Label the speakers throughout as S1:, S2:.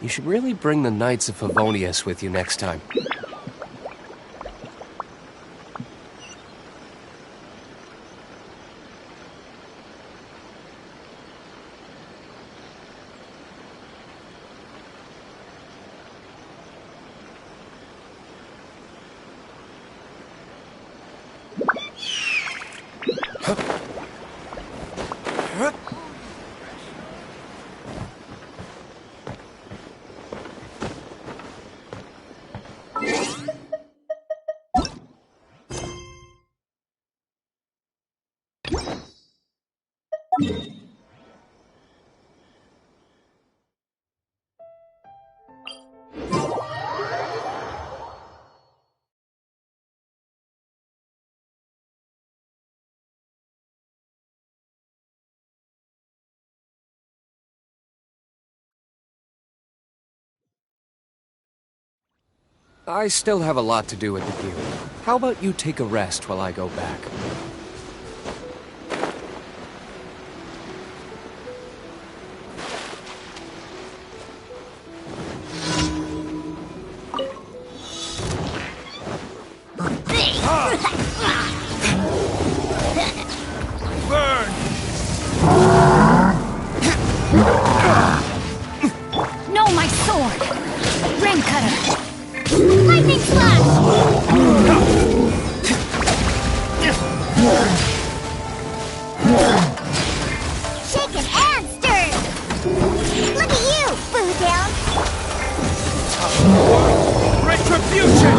S1: You should really bring the Knights of Favonius with you next time. I still have a lot to do at the guild. How about you take a rest while I go back?
S2: No, my sword! Ram cutter! Lightning slash! Shaken and stirred! Look at you, food down!
S1: Retribution!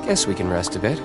S1: Guess we can rest a bit.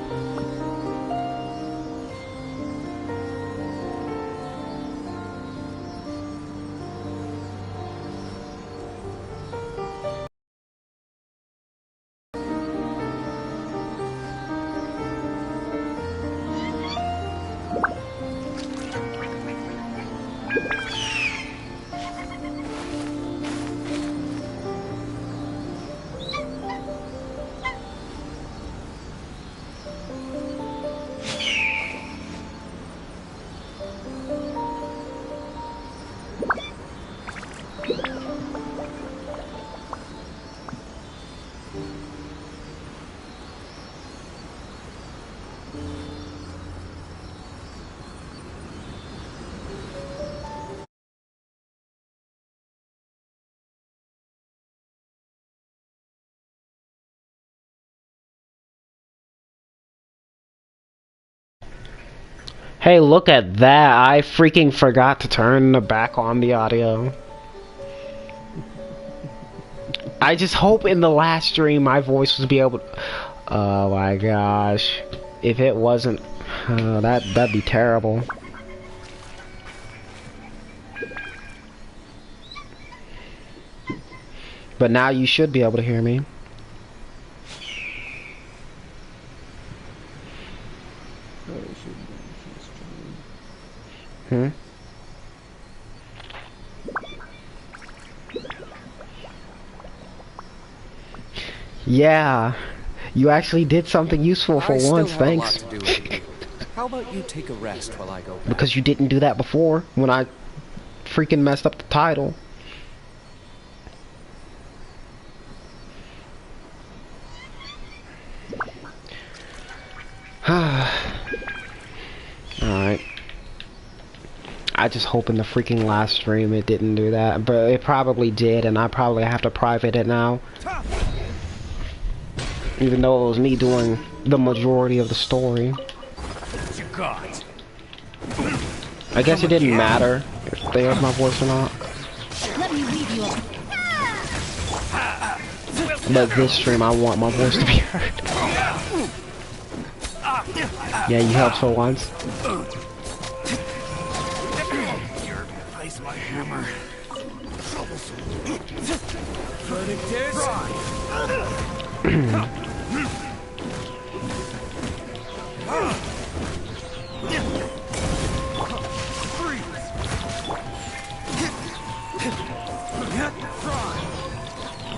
S3: Hey, look at that. I freaking forgot to turn back on the audio. I just hope in the last stream my voice would be able to... Oh my gosh. If it wasn't... that'd be terrible. But now you should be able to hear me. Hmm? Yeah, you actually did something useful for
S1: I still
S3: once,
S1: have a lot
S3: thanks.
S1: to do with the guild. How about you take a rest while I go back?
S3: Because you didn't do that before, when I freaking messed up the title. Alright. I just hope in the freaking last stream it didn't do that, but it probably did, and I probably have to private it now. Even though it was me doing the majority of the story. I guess it didn't matter if they heard my voice or not.
S2: Let me leave you alone.
S3: But this stream, I want my voice to be heard. Yeah, you helped for once.
S4: Place my hammer.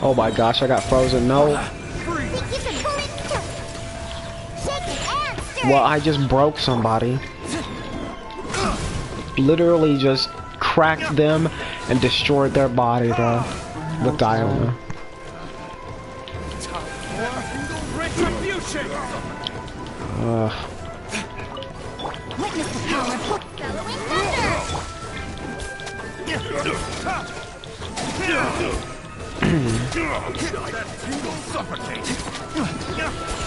S3: Oh my gosh, I got frozen. No. Well, I just broke somebody. Literally just cracked them and destroyed their body, bro. With Diana.
S2: Witness the power of bellowing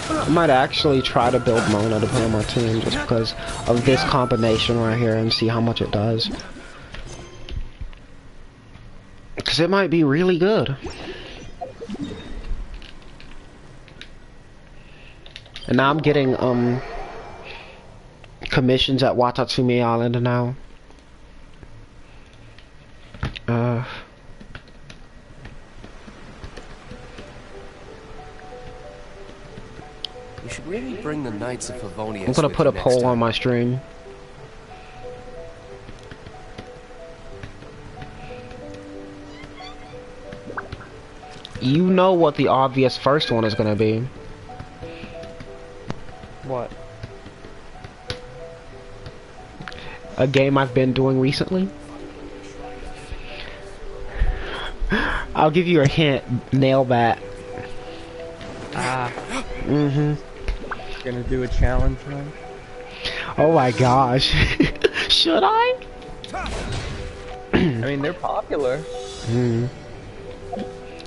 S3: I might actually try to build Mona to put on my team just because of this combination right here and see how much it does. Because it might be really good. And now I'm getting commissions at Watatsumi Island now.
S1: You should really bring the Knights of Favonius.
S3: I'm gonna
S1: with
S3: put
S1: you
S3: a
S1: next
S3: poll
S1: time.
S3: on my stream. You know what the obvious first one is gonna be.
S5: What?
S3: A game I've been doing recently. I'll give you a hint. Nail bat.
S5: Ah.
S3: Mm-hmm.
S5: Gonna do a challenge run?
S3: Oh my gosh. Should I?
S5: I mean, they're popular.
S3: Mm.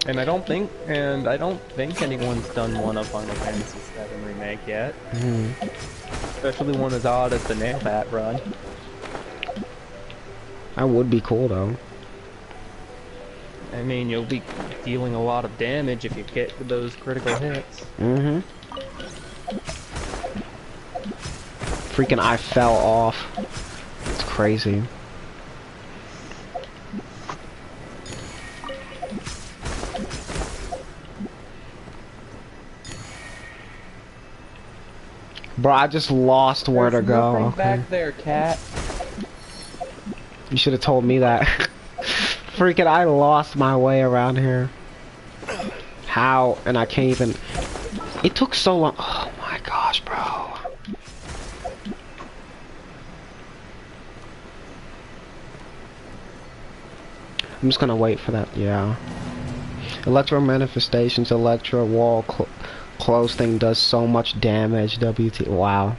S5: And I don't think anyone's done one of Final Fantasy VII Remake yet.
S3: Mm.
S5: Especially one as odd as the nail bat run.
S3: That would be cool though.
S5: I mean, you'll be dealing a lot of damage if you get those critical hits.
S3: Mm-hmm. Freaking I fell off. It's crazy. Bro, I just lost where to go.
S5: Nothing
S3: Okay.
S5: back there, cat.
S3: You should have told me that. Freaking I lost my way around here. How? And I can't even... It took so long. Oh my gosh, bro. I'm just gonna wait for that, yeah. Electro manifestations, electro wall close thing does so much damage, WT, wow.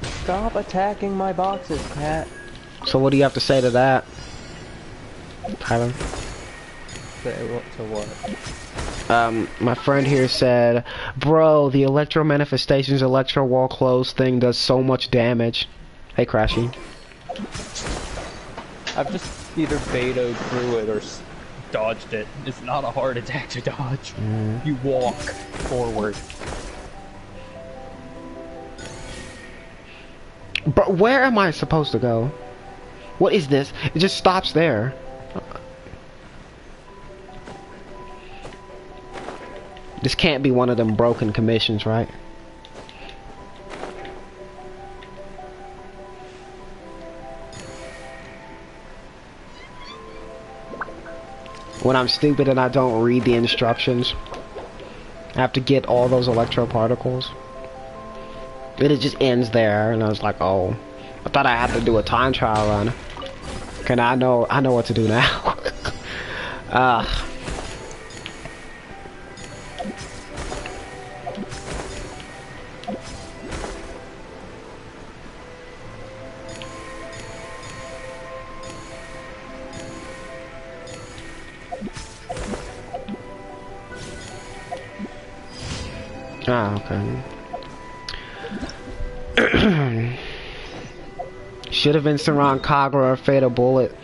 S5: Stop attacking my boxes, cat.
S3: So what do you have to say to that, Tyler?
S5: To what?
S3: My friend here said, bro, the electro manifestations, electro wall close thing does so much damage. Hey, Crashy.
S5: I've just either vetoed through it or dodged it. It's not a hard attack to dodge. You walk forward.
S3: But where am I supposed to go? What is this? It just stops there. This can't be one of them broken commissions, right? When I'm stupid and I don't read the instructions. I have to get all those electro particles. And it just ends there, and I was like, oh, I thought I had to do a time trial run. Okay, now I know what to do now. Okay. Should have been Saran Kagura or Fatal Bullet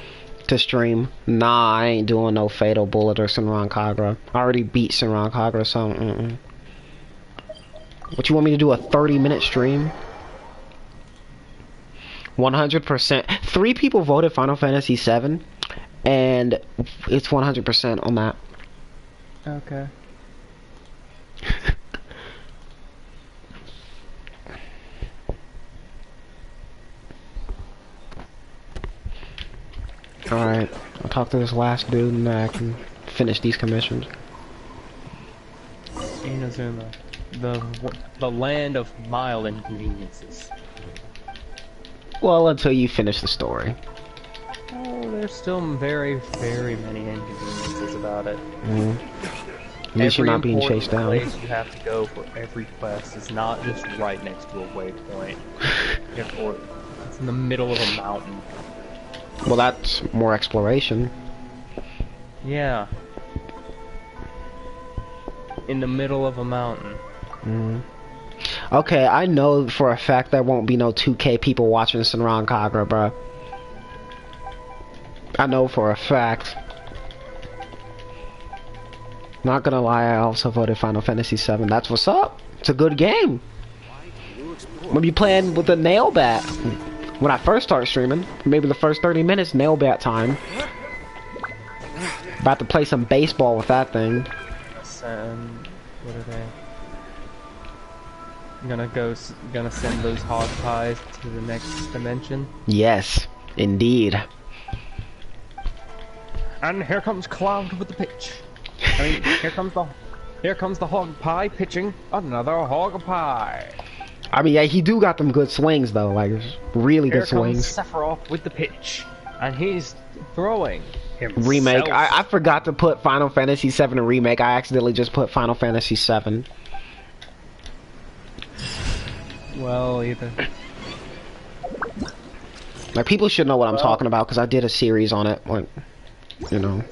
S3: to stream. Nah, I ain't doing no Fatal Bullet or Saran Kagura. I already beat Saran Kagura, so What, you want me to do a 30-minute stream? 100%. 3 people voted Final Fantasy VII, and it's 100% on that.
S5: Okay.
S3: Alright, I'll talk to this last dude and I can finish these commissions.
S5: Inazuma, the land of mild inconveniences.
S3: Well, until you finish the story.
S5: Oh, there's still very, very many inconveniences about it.
S3: At least you're not being chased down.
S5: Every important place you have to go for every quest is not just right next to a waypoint. It's in the middle of a mountain.
S3: Well, that's more exploration.
S5: Yeah. In the middle of a mountain.
S3: Okay, I know for a fact there won't be no 2K people watching Senran Kagura, bro. I know for a fact. Not gonna lie, I also voted Final Fantasy VII. That's what's up. It's a good game. When you playing with the nail bat. When I first start streaming, maybe the first 30 minutes, nail bat time. About to play some baseball with that thing.
S5: What are they? Gonna send those hog pies to the next dimension?
S3: Yes, indeed.
S5: And here comes Cloud with the pitch. I mean, here comes the hog pie pitching another hog pie.
S3: I mean, yeah, he do got them good swings though, like really good swings.
S5: Here comes Sephiroth with the pitch, and he's throwing himself.
S3: Remake. I forgot to put Final Fantasy VII Remake. I accidentally just put Final Fantasy VII.
S5: Well, either.
S3: Like, people should know what I'm talking about because I did a series on it. Like, you know.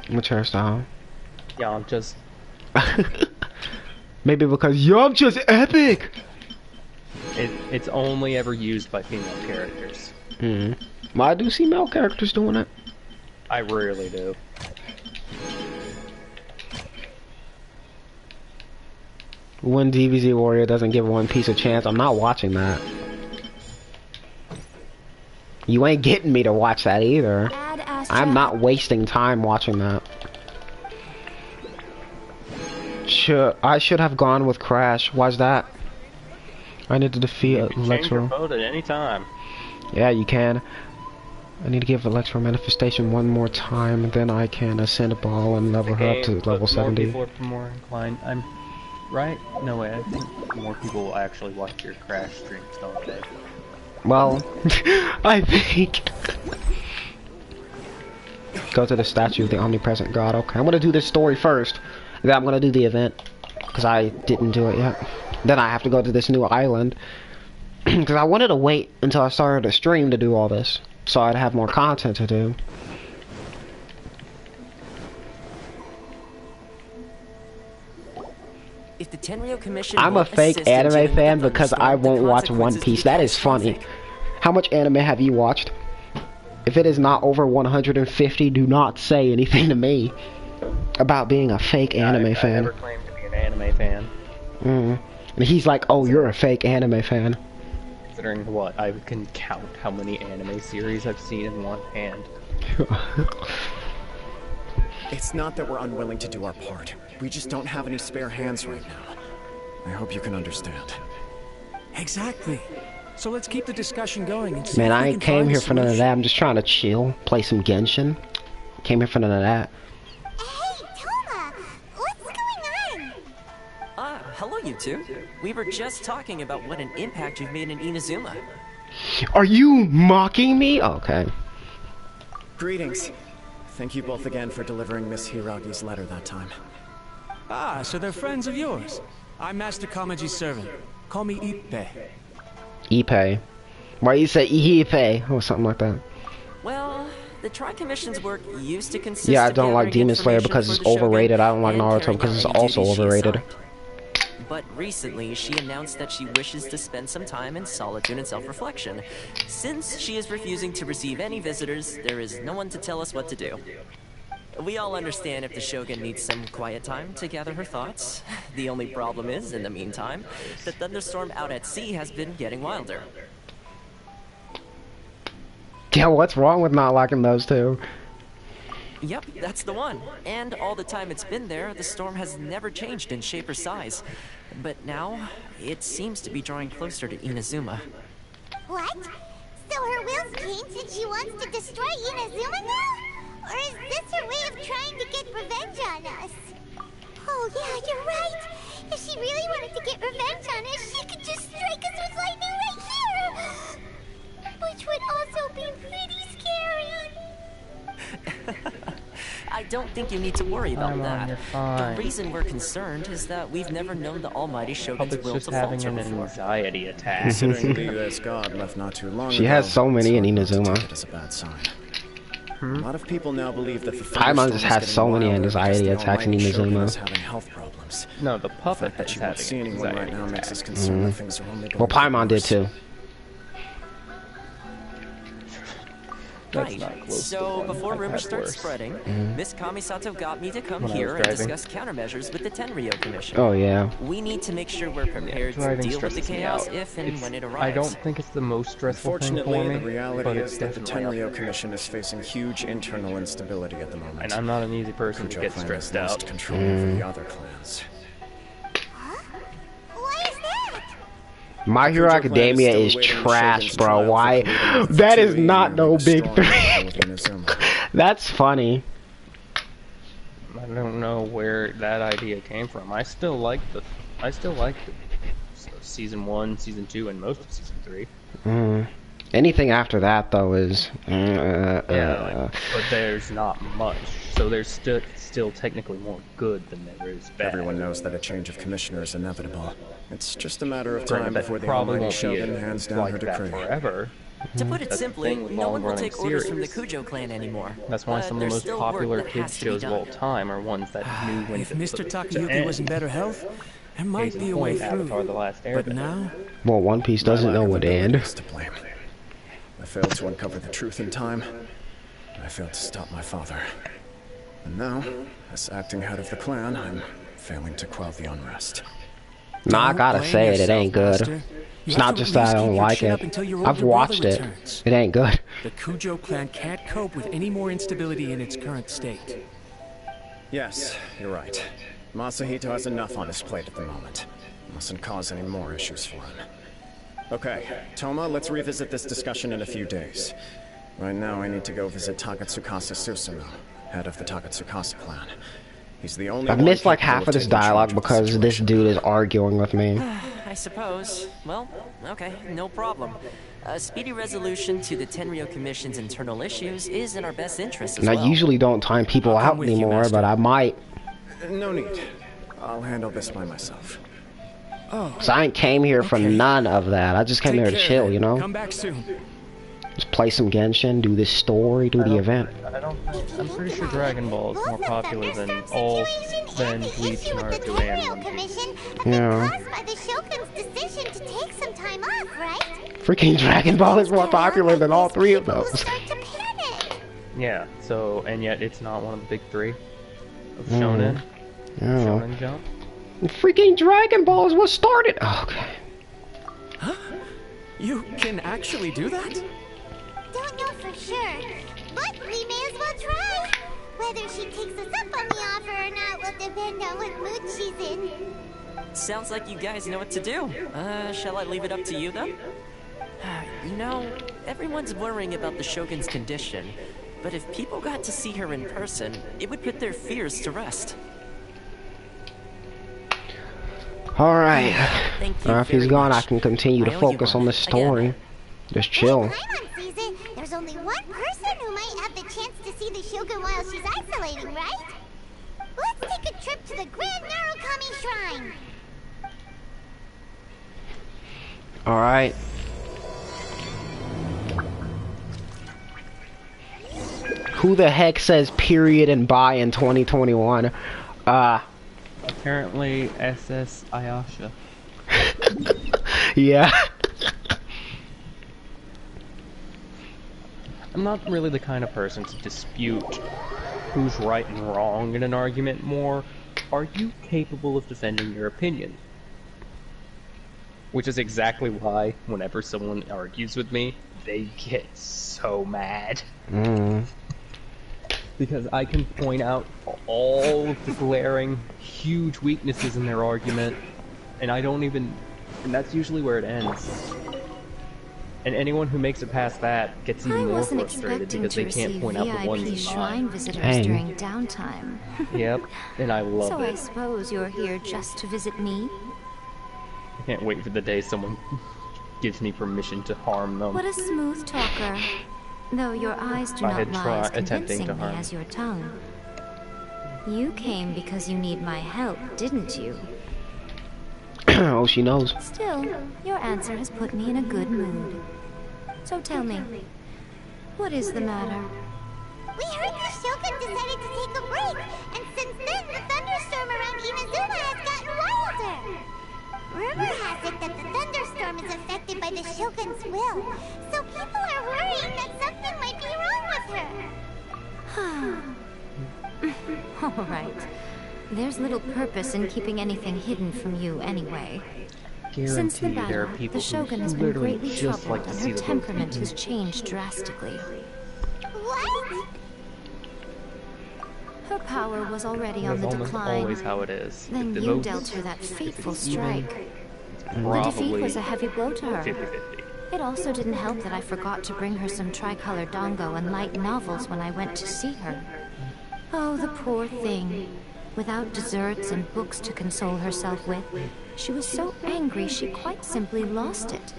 S3: Which hairstyle?
S5: Yeah, I'm just...
S3: Maybe because I'm just epic!
S5: It's only ever used by female characters.
S3: Well, I do see male characters doing it.
S5: I rarely do.
S3: When DBZ Warrior doesn't give One Piece a chance, I'm not watching that. You ain't getting me to watch that either. I'm not wasting time watching that. I should have gone with Crash. Why's that? I need to defeat Electro.
S5: Change your vote at any time.
S3: Yeah, you can. I need to give Electro Manifestation one more time, then I can ascend Baal and level her up to level 70.
S5: More people are more inclined. I'm right. No way. I think more people will actually watch your Crash streams, don't they?
S3: Well, I think. Go to the statue of the omnipresent god. Okay, I'm gonna do this story first. Then I'm gonna do the event because I didn't do it yet. Then I have to go to this new island because I wanted to wait until I started a stream to do all this, so I'd have more content to do.
S6: If the Tenryo Commission
S3: I'm a fake anime fan because I won't watch One Piece. That is funny. How much anime have you watched? If it is not over 150, do not say anything to me about being a fake anime fan.
S5: I never claimed to be an anime fan.
S3: And he's like, oh, you're a fake anime fan.
S5: Considering what? I can count how many anime series I've seen in one hand.
S7: It's not that we're unwilling to do our part. We just don't have any spare hands right now. I hope you can understand.
S6: Exactly. So let's keep the discussion going and see
S3: Man,
S6: if
S3: I
S6: we
S3: ain't
S6: can
S3: came
S6: find
S3: here
S6: a
S3: for none of
S6: solution.
S3: that. I'm just trying to chill, play some Genshin. Came here for none of that.
S2: Hey, Toma! What's going on?
S8: Ah, hello you two. We were just talking about what an impact you've made in Inazuma.
S3: Are you mocking me? Okay.
S7: Greetings. Thank you both again for delivering Miss Hiragi's letter that time.
S6: Ah, so they're friends of yours. I'm Master Kamaji's servant. Call me Ippe.
S3: Ipe. Why you say Ipe or something like that?
S8: Well, the Tri-Commission's work used to consist
S3: Yeah, I
S8: of
S3: don't like
S8: gathering
S3: Demon Slayer
S8: information
S3: because
S8: for
S3: it's
S8: the Shogun
S3: overrated. I don't like
S8: and
S3: Naruto
S8: carrying
S3: because
S8: out
S3: it's
S8: any
S3: also
S8: duties she
S3: overrated.
S8: assigned. But recently, she announced that she wishes to spend some time in solitude and self-reflection. Since she is refusing to receive any visitors, there is no one to tell us what to do. We all understand if the Shogun needs some quiet time to gather her thoughts. The only problem is, in the meantime, the thunderstorm out at sea has been getting wilder.
S3: Yeah, what's wrong with not liking those two?
S8: Yep, that's the one. And all the time it's been there, the storm has never changed in shape or size. But now, it seems to be drawing closer to Inazuma.
S2: What? So her will's changed and she wants to destroy Inazuma now? Or is this her way of trying to get revenge on us? Oh yeah, you're right. If she really wanted to get revenge on us, she could just strike us with lightning right here! Which would also be pretty scary.
S8: I don't think you need to worry about
S5: Come on,
S8: that.
S5: you're fine.
S8: The reason we're concerned is that we've never known the Almighty Shogun's
S5: Puppet's
S8: will
S5: just
S8: to
S5: having
S8: falter
S5: an
S8: before.
S5: anxiety attack.
S7: Considering the U.S. God left not too long ago,
S3: She has so many in
S7: it's hard not to
S3: Inazuma.
S7: take it as a bad sign. A lot of people now believe that the
S3: Paimon just has so many anxiety attacks in Inazuma.
S7: is having health problems.
S5: No, the
S7: The
S5: puppet
S7: fact that
S5: is
S7: you won't see
S5: having
S7: anyone right
S5: anxiety
S7: now makes us
S5: attacks.
S7: concerned that things are only going
S3: Well,
S7: to get
S3: Paimon did
S7: worse.
S3: too.
S5: That's
S8: Right.
S5: not close to
S8: So
S5: one.
S8: before
S5: I've
S8: rumors
S5: had
S8: start
S5: worse.
S8: spreading, Miss Kamisato got me to come
S5: When I was
S8: here and
S5: driving.
S8: discuss countermeasures with the Tenryo Commission.
S3: Oh yeah.
S8: We need to make sure we're prepared to
S5: Driving
S8: deal with the
S5: stresses me
S8: chaos
S5: out.
S8: if and
S5: It's-
S8: when it arrives.
S5: I don't think it's the most stressful thing for
S7: Fortunately,
S5: me,
S7: the reality
S5: but it's
S7: is that the
S5: definitely up
S7: Tenryo
S5: there.
S7: Commission is facing huge internal instability at the moment.
S5: And I'm not an easy person to
S7: Kujo
S5: get
S7: clan
S5: stressed
S7: has lost
S5: out.
S7: control over the other clans.
S2: Why is that?
S3: My Hero
S7: Kujo clan
S3: Academia
S7: still
S3: is
S7: awaiting the
S3: trash,
S7: Shogun's
S3: bro.
S7: trial for
S3: Why?
S7: colluding with
S3: That is
S7: Tsui
S3: not
S7: and
S3: no
S7: nearly
S3: big
S7: destroying
S3: three.
S7: all of Inazuma.
S3: That's funny.
S5: I don't know where that idea came from. I still like the season 1, season 2, and most of season 3.
S3: Anything after that though is.
S5: But there's not much, so there's still technically more good than there is bad.
S7: Everyone knows that a change of commissioner is inevitable. It's just a matter of
S5: Granted,
S7: time
S5: that
S7: before the
S5: probably
S7: Almighty
S5: won't be
S7: Shogun hands down her
S5: like that
S7: decree.
S5: forever.
S8: To put it
S5: That's the
S8: simply,
S5: thing with
S8: no one will
S5: long-running
S8: take orders from the
S5: series.
S8: Kujo clan anymore.
S5: That's why
S8: But
S5: some of the
S8: there's
S5: most
S8: still work
S5: popular
S8: that
S5: kids
S8: has to be
S5: shows of all
S8: done.
S5: time are ones that knew when
S6: If
S5: to
S6: Mr.
S5: put it to
S6: Takayuki
S5: end.
S6: was in better health, there might
S5: Case in
S6: be a way
S5: point, Avatar: The
S6: through.
S5: Last
S6: But
S5: Airbender.
S6: now,
S3: Well, One Piece doesn't know when to end.
S7: Is to blame. I failed to uncover the truth in time. I failed to stop my father. And now, as acting head of the clan, I'm failing to quell the unrest.
S3: Nah, I
S6: don't
S3: gotta
S6: blame
S3: say it. It
S6: yourself,
S3: ain't good.
S6: Master. You
S3: It's
S6: have
S3: not
S6: to
S3: just
S6: at
S3: that I
S6: least
S3: don't
S6: keep your
S3: like
S6: chin
S3: it.
S6: up until your
S3: I've
S6: older
S3: watched
S6: brother
S3: it.
S6: returns.
S3: It ain't good.
S6: The Kujo clan can't cope with any more instability in its current state.
S7: Yes, you're right. Masahito has enough on his plate at the moment. Mustn't cause any more issues for him. Okay, Toma, let's revisit this discussion in a few days. Right now, I need to go visit Takatsukasa Susumu, head of the Takatsukasa clan. He's the only
S3: I've
S7: one
S3: missed like
S7: capable
S3: half of this
S7: taking charge
S3: dialogue
S7: of the
S3: because this
S7: situation.
S3: dude is arguing with me.
S8: I suppose. Well, okay, no problem. A speedy resolution to the Tenryo Commission's internal issues is in our best interest as
S3: And I
S8: well.
S3: usually don't time people
S6: I'll come
S3: out
S6: with you,
S3: anymore,
S6: Master.
S3: but I might.
S7: No need. I'll handle this by myself.
S3: So I ain't came here for
S6: Okay.
S3: none of that. I just came
S6: Take
S3: here to
S6: care,
S3: chill,
S6: then.
S3: you know?
S6: Come back soon.
S3: Just play some Genshin, do this story, do the event.
S5: I'm pretty sure Dragon Ball is more popular than Bleach, Naruto, and One Piece.
S2: Commission have
S3: Yeah.
S2: been caused by the Shogun's decision to take some time off, right?
S3: Freaking Dragon Ball is more popular than all three of
S2: People will
S3: those.
S2: start to panic.
S5: Yeah, so, and yet it's not one of the big 3 of Shonen.
S3: Yeah.
S5: Shonen Jump.
S3: Freaking Dragon Ball is what started. Oh, okay.
S6: You can actually do that?
S2: Don't know for sure, but we may as well try. Whether she takes us up on the offer or not will depend on what mood she's in.
S8: Sounds like you guys know what to do. Shall I leave it up to you then? You know, everyone's worrying about the Shogun's condition, but if people got to see her in person, it would put their fears to rest.
S3: Alright.
S8: Thank you
S3: Now if he's
S8: very
S3: gone, I
S8: much.
S3: can continue to
S8: I owe you
S3: focus
S8: one.
S3: on the story.
S8: Again.
S3: Just chill.
S2: When Paimon sees it, there's only one person who might have the chance to see the Shogun while she's isolating, right? Let's take a trip to the Grand Narukami Shrine.
S3: Alright. Who the heck says period and bye in 2021?
S5: Apparently, SS Ayasha.
S3: Yeah.
S5: I'm not really the kind of person to dispute who's right and wrong in an argument. More, are you capable of defending your opinion? Which is exactly why, whenever someone argues with me, they get so mad. Because I can point out all of the glaring, huge weaknesses in their argument, and I don't even... and that's usually where it ends. And anyone who makes it past that gets even more frustrated because they can't point out the ones in
S9: shrine
S5: mine.
S9: visitors during downtime.
S5: Yep, and I love
S9: So
S5: it.
S9: I suppose you're here just to visit me?
S5: I can't wait for the day someone gives me permission to harm them.
S9: What a smooth talker. Though your eyes do
S5: I
S9: not
S5: had
S9: lie as
S5: attempting to
S9: convincingly
S5: harm.
S9: as your tongue. You came because you need my help, didn't you?
S3: Oh, she knows.
S9: Still, your answer has put me in a good mood. So tell me, what is the matter?
S2: We heard the Shogun decided to take a break, and since then the thunderstorm around Inazuma has gotten wilder. Rumor has it that the thunderstorm is affected by the Shogun's will, so people are worrying that something might be wrong with her.
S9: All right. There's little purpose in keeping anything hidden from you anyway. Since the
S5: Guarantee there are
S9: battle,
S5: people
S9: the Shogun has
S5: who
S9: been
S5: literally
S9: greatly
S5: just
S9: troubled
S5: like to
S9: and
S5: see
S9: her
S5: the
S9: temperament has changed drastically.
S2: What?
S9: Her power was already on
S5: That's
S9: the
S5: almost
S9: decline.
S5: always how it is.
S9: Then
S5: If the
S9: you
S5: most-
S9: dealt her that fateful
S5: if it's even,
S9: strike.
S5: it's
S9: The defeat
S5: probably
S9: was a heavy blow to her.
S5: 50-50.
S9: It also didn't help that I forgot to bring her some tricolor dango and light novels when I went to see her. Oh, the poor thing. Without desserts and books to console herself with, she was so angry she quite simply lost it.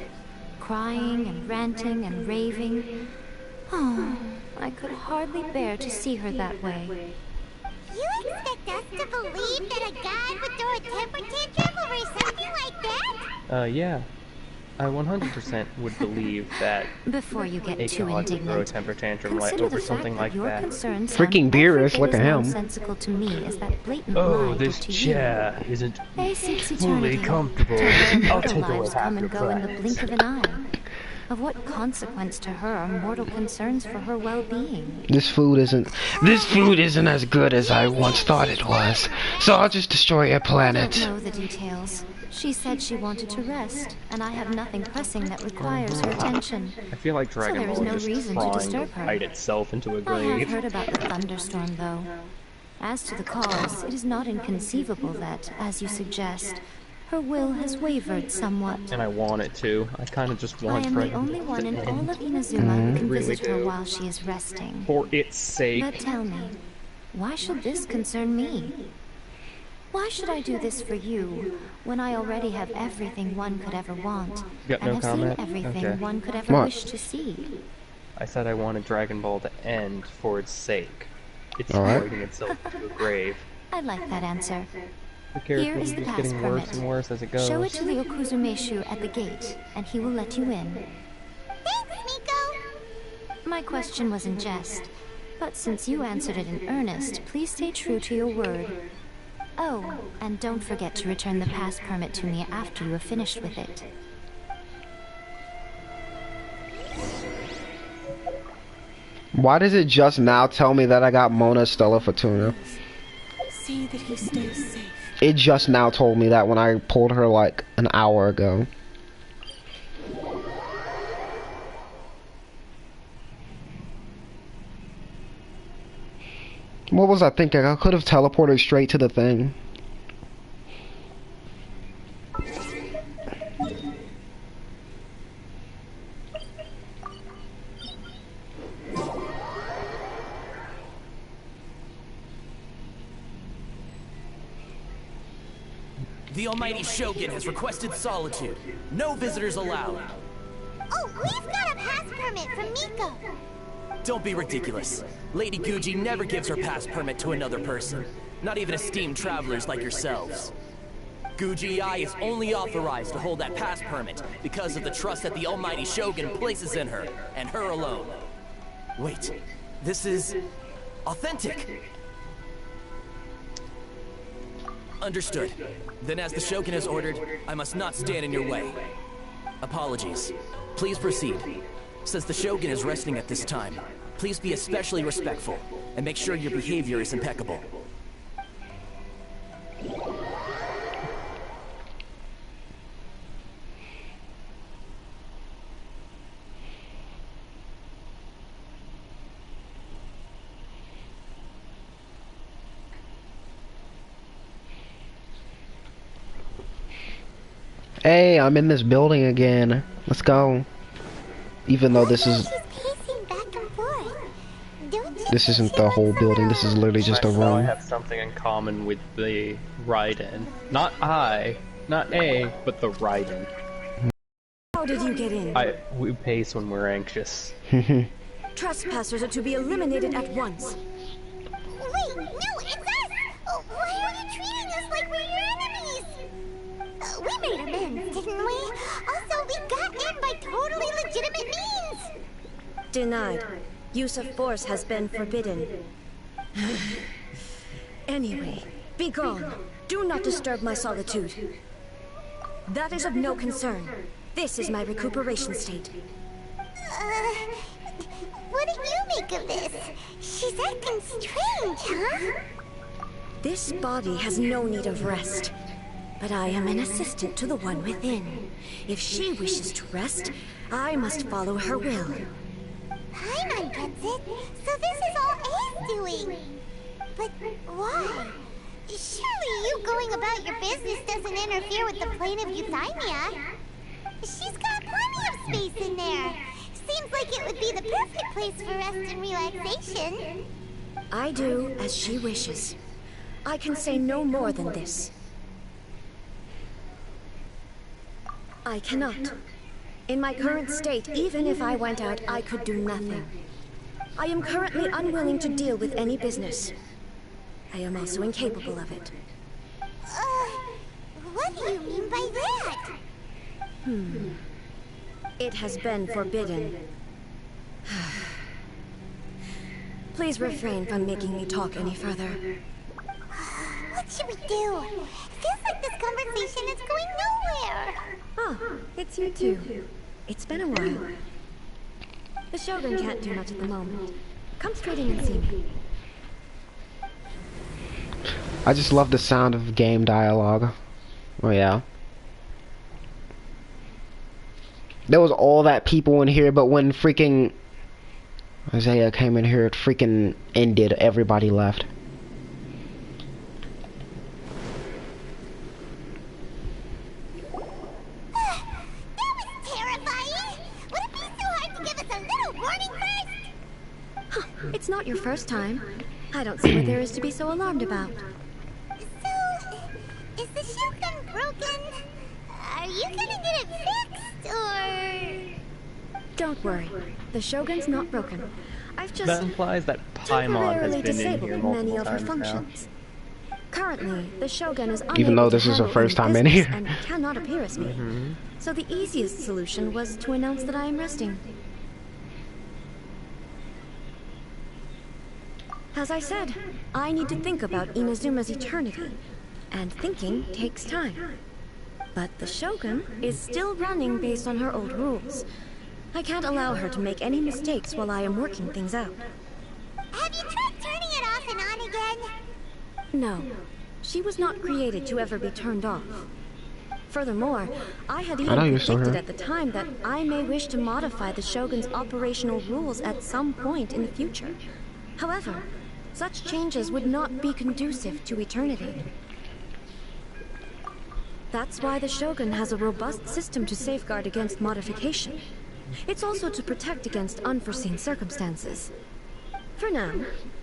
S9: Crying and ranting and raving. Oh, I could hardly bear to see her that way.
S2: You expect us to believe that a god would throw a temper tantrum over something like that?
S5: Yeah. I 100% would believe that
S9: Before you get
S5: a
S9: too
S5: god would throw a
S9: indignant,
S5: temper tantrum
S9: consider
S5: over
S9: the fact
S5: something
S9: that
S5: like
S9: your
S5: that.
S9: concerns
S3: Freaking
S9: sound
S3: Beerus,
S9: every
S3: look
S9: bit
S3: at
S9: as
S3: him.
S9: nonsensical to me as that blatant
S5: Oh,
S9: lie
S5: this
S9: did to you.
S5: chair isn't
S9: Hey, seeks
S5: fully
S9: eternity.
S5: comfortable.
S9: To her,
S5: I'll
S9: mortal
S5: take away
S9: lives
S5: half
S9: come
S5: your
S9: and go in the
S5: price.
S9: blink of an eye. Of what consequence to her are mortal concerns for her well-being?
S3: This food isn't as good as I once thought it was. So I'll just destroy your
S9: I
S3: planet.
S9: don't know the details. She said she wanted to rest, and I have nothing pressing that requires her attention.
S5: I feel like Dragon
S9: there is
S5: Ball
S9: no
S5: is just
S9: reason to
S5: trying
S9: disturb
S5: to
S9: her.
S5: hide itself into a
S9: I have
S5: grave.
S9: heard about the thunderstorm, though. As to the cause, it is not inconceivable that, as you suggest, her will has wavered somewhat.
S5: And I want it to. I kind of just
S9: I
S5: want
S9: am the
S5: Dragon
S9: only
S5: Ball
S9: one
S5: to
S9: in
S5: end.
S9: all of Inazuma who can
S5: Really
S9: visit her
S5: do.
S9: while she is resting.
S5: For its sake.
S9: But tell me, why should this concern me? Why should I do this for you, when I already have everything one could ever want,
S5: Got no
S9: and have
S5: comment?
S9: seen everything
S5: Okay.
S9: one could ever
S3: What?
S9: wish to see?
S5: I said I wanted Dragon Ball to end for its sake. It's
S3: Alright.
S5: fighting itself into a grave.
S9: I like that answer.
S5: The
S9: Here
S5: character
S9: is
S5: is
S9: the
S5: just
S9: pass
S5: getting worse
S9: permit.
S5: and worse as it goes.
S9: Show it to the Okuzumeshu at the gate, and he will let you in.
S2: Thanks, Miko.
S9: My question was in jest, but since you answered it in earnest, please stay true to your word. Oh, and don't forget to return the pass permit to me after you have finished with it.
S3: Why does it just now tell me that I got Mona Stella Fortuna?
S10: See that he stays safe.
S3: It just now told me that when I pulled her like an hour ago. What was I thinking? I could have teleported straight to the thing.
S11: The Almighty Shogun has requested solitude. No visitors allowed.
S2: Oh, we've got a pass permit from Miko.
S11: Don't be ridiculous. Lady Guji never gives her pass permit to another person. Not even esteemed travelers like yourselves. Guji Ai is only authorized to hold that pass permit because of the trust that the Almighty Shogun places in her, and her alone. Wait, this is authentic. Understood. Then as the Shogun has ordered, I must not stand in your way. Apologies. Please proceed. Since the Shogun is resting at this time, please be especially respectful, and make sure your behavior is impeccable.
S3: Hey, I'm in this building again. Let's go. Even though this is... This isn't the whole building, this is literally just a room.
S5: I have something in common with the Raiden. Not A, but the Raiden.
S10: How did you get in?
S5: We pace when we're anxious.
S10: Trespassers are to be eliminated at once.
S2: Wait, no, it's us! Why are you treating us like we're your enemies? We made amends, didn't we? Also, we got in by totally legitimate means!
S10: Denied. Use of force has been forbidden. Anyway, be gone. Do not disturb my solitude. That is of no concern. This is my recuperation state.
S2: What do you make of this? She's acting strange, huh?
S10: This body has no need of rest. But I am an assistant to the one within. If she wishes to rest, I must follow her will.
S2: Paimon gets it. So this is all A's doing. But why? Surely you going about your business doesn't interfere with the plane of Euthymia. She's got plenty of space in there. Seems like it would be the perfect place for rest and relaxation.
S10: I do as she wishes. I can say no more than this. I cannot. In my current state, even if I went out, I could do nothing. I am currently unwilling to deal with any business. I am also incapable of it.
S2: What do you mean by that?
S10: It has been forbidden. Please refrain from making me talk any further.
S2: What should we do? Feels like this conversation is going nowhere.
S10: Ah, it's you two. It's been a while. The Shogun can't do much at the moment. Come straight in and see me.
S3: I just love the sound of game dialogue. Oh yeah. There was all that people in here, but when freaking Isaiah came in here, it freaking ended. Everybody left.
S10: It's not your first time. I don't see what there is to be so alarmed about.
S2: So, is the Shogun broken? Are you gonna get it fixed, or...?
S10: Don't worry. The Shogun's not broken. I've just...
S5: That implies that Paimon has been in here multiple times
S10: functions. Currently, the Shogun is unable
S3: even though this
S10: to
S3: is her
S10: handle
S3: first
S10: any
S3: time in
S10: business
S3: here.
S10: and cannot appear as me. So the easiest solution was to announce that I am resting. As I said, I need to think about Inazuma's eternity, and thinking takes time. But the Shogun is still running based on her old rules. I can't allow her to make any mistakes while I am working things out.
S2: Have you tried turning it off and on again?
S10: No. She was not created to ever be turned off. Furthermore, I had even predicted at the time that I may wish to modify the Shogun's operational rules at some point in the future. However, such changes would not be conducive to eternity. That's why the Shogun has a robust system to safeguard against modification. It's also to protect against unforeseen circumstances. For now,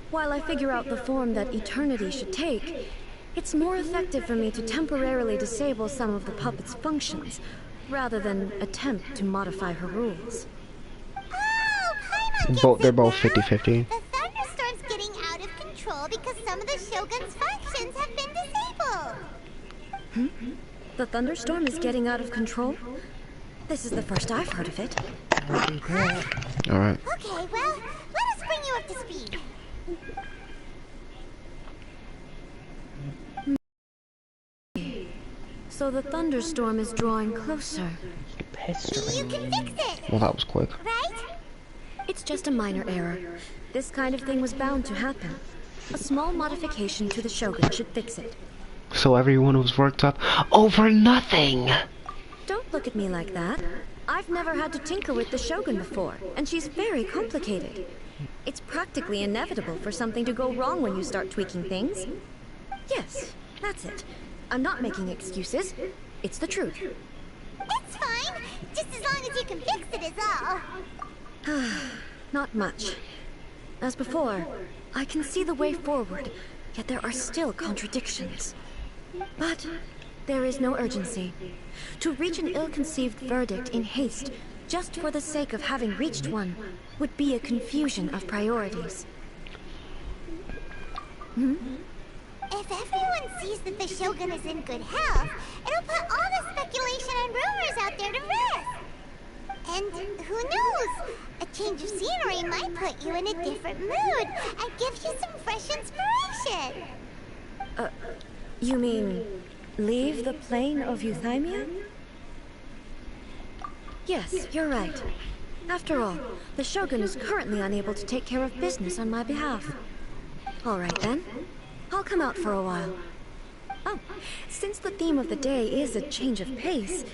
S10: while I figure out the form that eternity should take, It's more effective for me to temporarily disable some of the puppet's functions, rather than attempt to modify her rules.
S3: They're both 50-50.
S2: The thunderstorm's getting out of control because some of the Shogun's functions have been disabled.
S10: The thunderstorm is getting out of control? This is the first I've heard of it.
S3: Alright.
S2: Okay, well, let us bring you up to speed.
S10: So the thunderstorm is drawing closer.
S2: You can fix it!
S3: Well, that was quick.
S2: Right?
S10: It's just a minor error. This kind of thing was bound to happen. A small modification to the Shogun should fix it.
S3: So everyone was worked up over nothing!
S10: Don't look at me like that. I've never had to tinker with the Shogun before, and she's very complicated. It's practically inevitable for something to go wrong when you start tweaking things. Yes, that's it. I'm not making excuses. It's the truth.
S2: It's fine. Just as long as you can fix it is all.
S10: Not much. As before, I can see the way forward, yet there are still contradictions. But there is no urgency. To reach an ill-conceived verdict in haste, just for the sake of having reached one, would be a confusion of priorities.
S2: If everyone sees that the Shogun is in good health, it'll put all the speculation and rumors out there to rest. And who knows? A change of scenery might put you in a different mood and give you some fresh inspiration.
S10: You mean leave the plane of Euthymia? Yes, you're right. After all, the Shogun is currently unable to take care of business on my behalf. All right then. I'll come out for a while. Oh, since the theme of the day is a change of pace,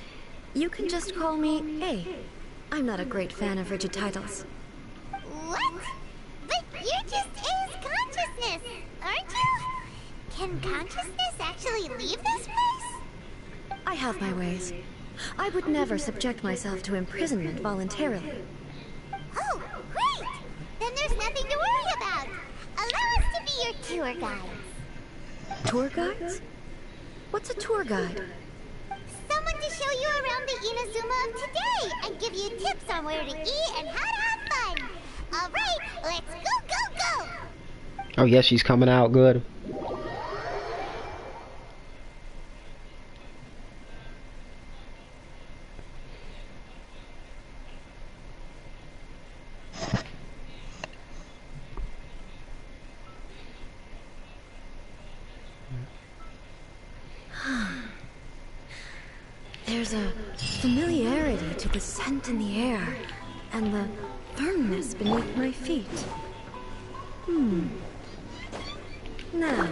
S10: you can just call me A. I'm not a great fan of rigid titles.
S2: What? But you're just A's consciousness, aren't you? Can consciousness actually leave this place?
S10: I have my ways. I would never subject myself to imprisonment voluntarily.
S2: Oh, great! Then there's nothing to worry about. Allow us to be your tour guides.
S10: Tour guides? What's a tour guide?
S2: Someone to show you around the Inazuma of today and give you tips on where to eat and how to have fun. All right, let's go!
S3: Oh yeah, she's coming out good.
S10: There's a familiarity to the scent in the air, and the firmness beneath my feet. Now,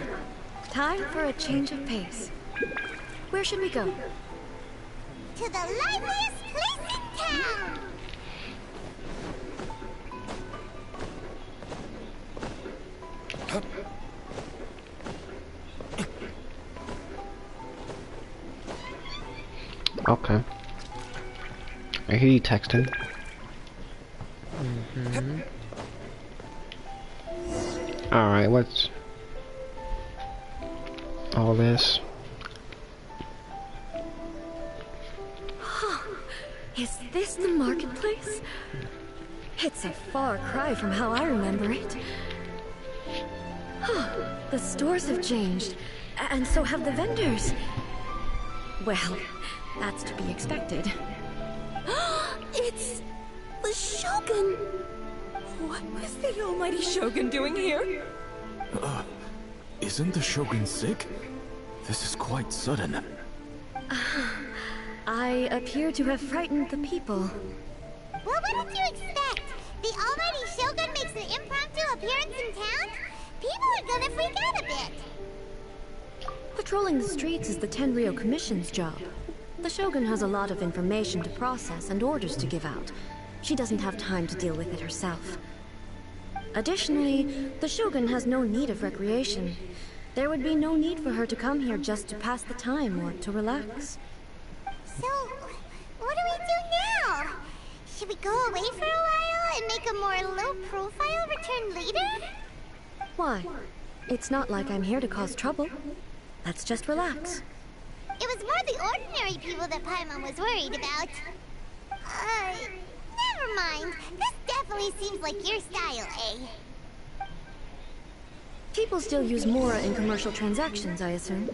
S10: time for a change of pace. Where should we go?
S2: To the liveliest place in town!
S3: Okay. I hear you texting. Alright, what's all this?
S10: Is this the marketplace? It's a far cry from how I remember it. The stores have changed, and so have the vendors. Well, that's to be expected.
S12: It's the Shogun! What was the almighty Shogun doing here?
S4: Isn't the Shogun sick? This is quite sudden.
S10: I appear to have frightened the people.
S2: Well, what did you expect? The almighty Shogun makes an impromptu appearance in town? People are gonna freak out a bit.
S10: Patrolling the streets is the Tenryou Commission's job. The Shogun has a lot of information to process and orders to give out. She doesn't have time to deal with it herself. Additionally, the Shogun has no need of recreation. There would be no need for her to come here just to pass the time or to relax.
S2: So, what do we do now? Should we go away for a while and make a more low-profile return later?
S10: Why? It's not like I'm here to cause trouble. let's just relax.
S2: It was more the ordinary people that Paimon was worried about. Never mind. This definitely seems like your style, eh?
S10: People still use Mora in commercial transactions, I assume.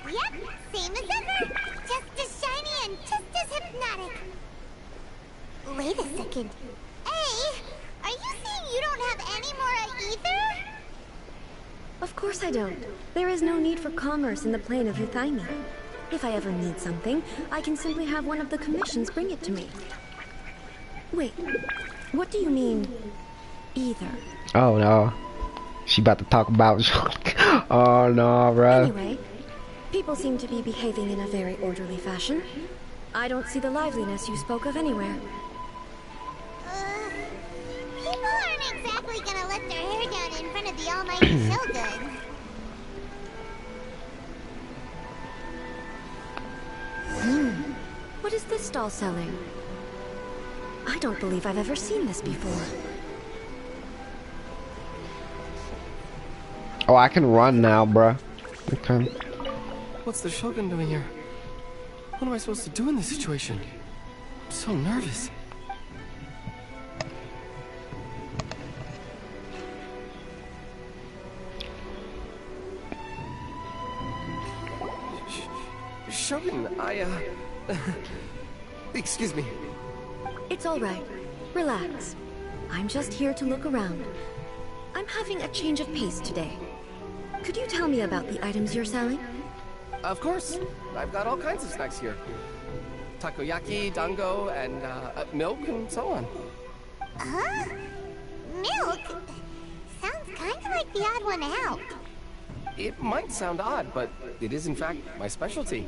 S2: Yep, same as ever. Just as shiny and just as hypnotic. Wait a second. Hey, are you saying you don't have any Mora either?
S10: Of course I don't. There is no need for commerce in the plane of Yuthaimi. If I ever need something, I can simply have one of the commissions bring it to me. Wait, what do you mean, either?
S3: Oh no. She about to talk about... Oh no, bruh.
S10: Anyway, people seem to be behaving in a very orderly fashion. I don't see the liveliness you spoke of anywhere.
S2: People aren't exactly gonna let their hair down in front of the almighty Shogun.
S10: What is this doll selling? I don't believe I've ever seen this before.
S3: Oh, I can run now, bruh. Okay.
S11: What's the Shogun doing here? What am I supposed to do in this situation? I'm so nervous. Shogun, excuse me.
S10: It's all right. Relax. I'm just here to look around. I'm having a change of pace today. Could you tell me about the items you're selling?
S11: Of course. I've got all kinds of snacks here. Takoyaki, dango, and milk, and so on.
S2: Huh? Milk? Sounds kind of like the odd one out.
S11: It might sound odd, but it is in fact my specialty.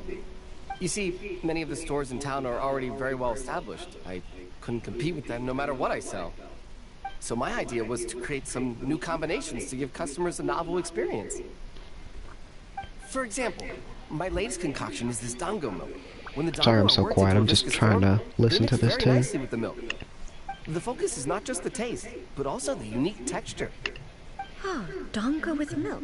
S11: You see, many of the stores in town are already very well established. I couldn't compete with them no matter what I sell. So my idea was to create some new combinations to give customers a novel experience. For example, my latest concoction is this dango milk. When the dango
S3: Sorry I'm so quiet, I'm just trying to listen to this too.
S11: Nicely with the milk. The focus is not just the taste, but also the unique texture.
S10: Oh, dango with milk.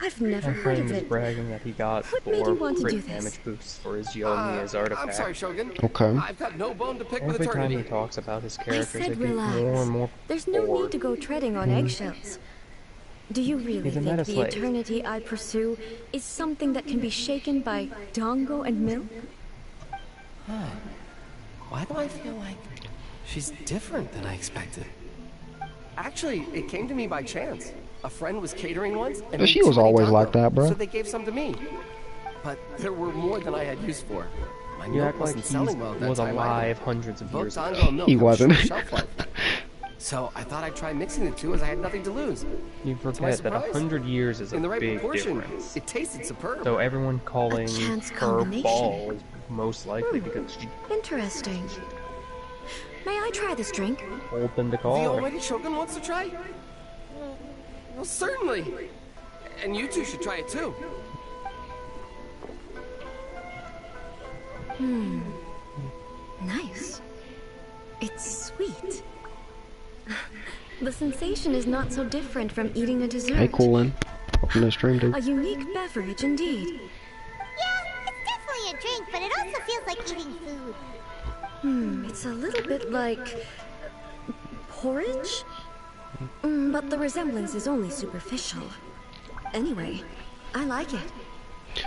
S10: I've never heard of it.
S5: Bragging that he got
S10: What made you want to do
S5: crit
S10: this?
S5: damage boosts for his Yomiya's artifact.
S11: I'm sorry, Shogun.
S3: Okay.
S11: I've got no bone to pick with
S5: Every time
S11: eternity.
S5: he talks about his
S10: I
S5: characters,
S10: said
S5: they get
S10: relax.
S5: more and more
S10: There's no
S5: bored.
S10: need to go treading on eggshells. Do you really
S5: He's a
S10: think the
S5: meta-slave.
S10: eternity I pursue is something that can be shaken by dango and milk?
S11: Why do I feel like she's different than I expected? Actually, it came to me by chance. A friend was catering once, and
S3: She was always like that, bro.
S11: So they gave some to me. But there were more than I had use for. My
S5: You
S11: milk
S5: act like
S11: wasn't
S5: he
S11: selling well at that
S5: was
S11: time
S5: alive
S11: either.
S5: hundreds of
S11: Both
S5: years
S11: dango
S5: ago.
S11: and milk
S3: He
S11: have a
S3: wasn't.
S11: short shelf life. So I thought I'd try mixing the two as I had nothing to lose.
S5: You
S11: To my
S5: forget that
S11: surprise,
S5: 100 years is a
S11: in the right
S5: big
S11: proportion,
S5: difference.
S11: it tasted superb.
S5: So everyone calling
S10: chance
S5: her
S10: combination.
S5: Baal is most likely because she
S10: Interesting. May I try this drink?
S5: told them to
S11: The
S5: call her.
S11: almighty Shogun wants to try? Well, certainly. And you two should try it too.
S10: Nice. It's sweet. The sensation is not so different from eating a dessert.
S3: Hey, Coolin. Welcome to the stream, dude.
S10: A unique beverage indeed.
S2: Yeah, it's definitely a drink, but it also feels like eating food.
S10: It's a little bit like porridge? But the resemblance is only superficial. Anyway, I like it.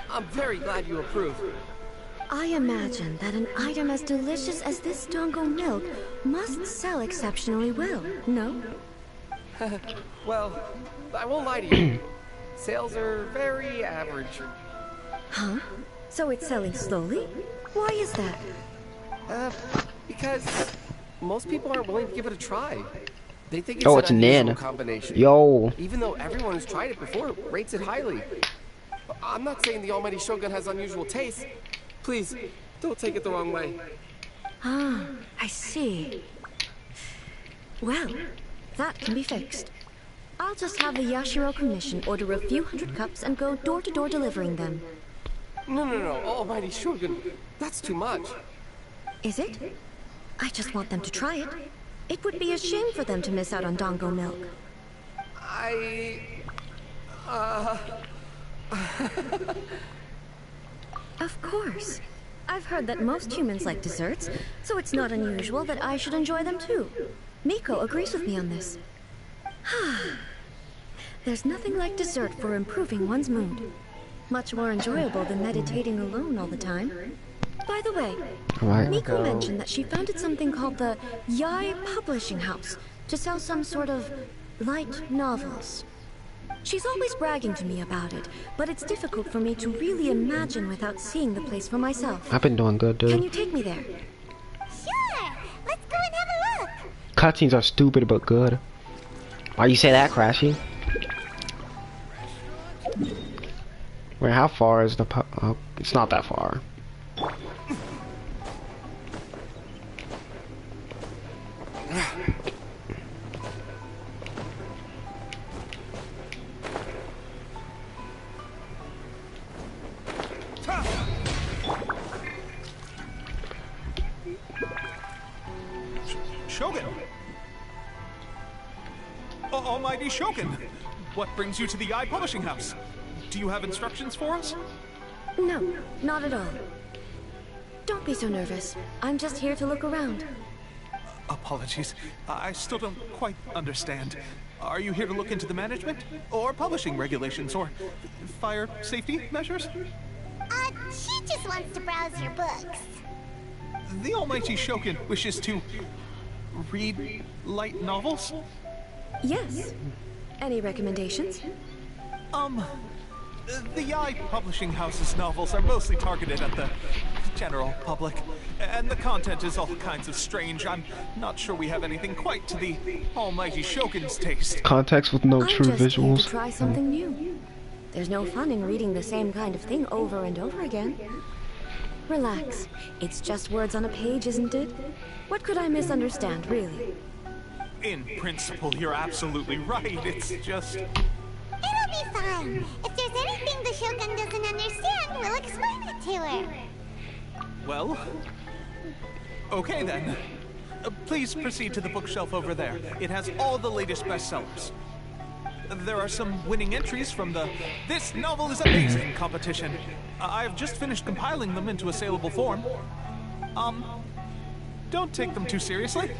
S11: I'm very glad you approve.
S10: I imagine that an item as delicious as this dango milk must sell exceptionally well, no?
S11: Well, I won't lie to you. Sales are very average.
S10: Huh? So it's selling slowly? Why is that?
S11: Because most people aren't willing to give it a try. They think it's
S3: Oh,
S11: an
S3: it's
S11: unusual
S3: Nin.
S11: combination.
S3: Yo.
S11: Even though everyone who's tried it before rates it highly. I'm not saying the almighty Shogun has unusual taste. Please, don't take it the wrong way.
S10: Ah, I see. Well, that can be fixed. I'll just have the Yashiro Commission order a few hundred cups and go door to door delivering them.
S11: No, almighty Shogun. That's too much.
S10: Is it? I just want them to try it. It would be a shame for them to miss out on dango milk. Of course. I've heard that most humans like desserts, so it's not unusual that I should enjoy them too. Miko agrees with me on this. There's nothing like dessert for improving one's mood. Much more enjoyable than meditating alone all the time. By the way, Miko mentioned that she founded something called the Yai Publishing House to sell some sort of light novels. She's always bragging to me about it, but it's difficult for me to really imagine without seeing the place for myself.
S3: I've been doing good, dude.
S10: Can you take me there?
S2: Sure! Let's go and have a look!
S3: Cutscenes are stupid but good. Why you say that, Crashy? Wait, how far is the oh, it's not that far.
S13: Shogun! Almighty Shogun! What brings you to the Eye Publishing House? Do you have instructions for us?
S10: No, not at all. Don't be so nervous. I'm just here to look around.
S13: Apologies. I still don't quite understand. Are you here to look into the management? Or publishing regulations? Or fire safety measures?
S2: She just wants to browse your books.
S13: The Almighty Shogun wishes to read light novels?
S10: Yes. Any recommendations?
S13: The Eye Publishing House's novels are mostly targeted at the general public, and the content is all kinds of strange. I'm not sure we have anything quite to the Almighty Shogun's taste.
S3: Context with no true
S10: I'm just here
S3: visuals.
S10: to try something new. There's no fun in reading the same kind of thing over and over again. Relax. It's just words on a page, isn't it? What could I misunderstand, really?
S13: In principle, you're absolutely right. It's just...
S2: It'll be fine. If there's anything the Shogun doesn't understand, we'll explain it to her.
S13: Well... Okay then. Please proceed to the bookshelf over there. It has all the latest bestsellers. There are some winning entries from the This Novel is Amazing competition. I've just finished compiling them into a saleable form. Don't take them too seriously.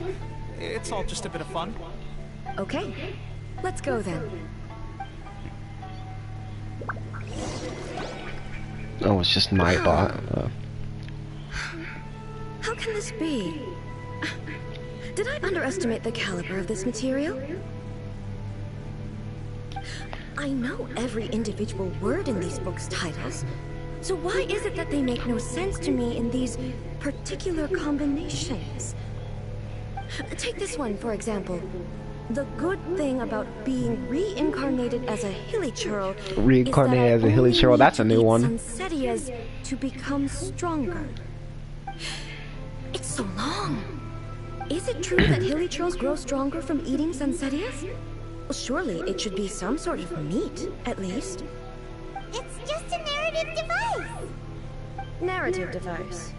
S13: It's all just a bit of fun.
S10: Okay, let's go then.
S3: Oh, it's just Nightbot.
S10: How can this be? Did I underestimate the caliber of this material? I know every individual word in these books' titles, so why is it that they make no sense to me in these particular combinations? Take this one, for example. The good thing about being reincarnated as a hilly churl
S3: Reincarnated as a hilly churl, that's a new one.
S10: Sansetias to become stronger. It's so long. Is it true that hilly churls grow stronger from eating Sansetias? Well, surely it should be some sort of meat, at least.
S2: It's just a narrative device.
S10: Narrative device.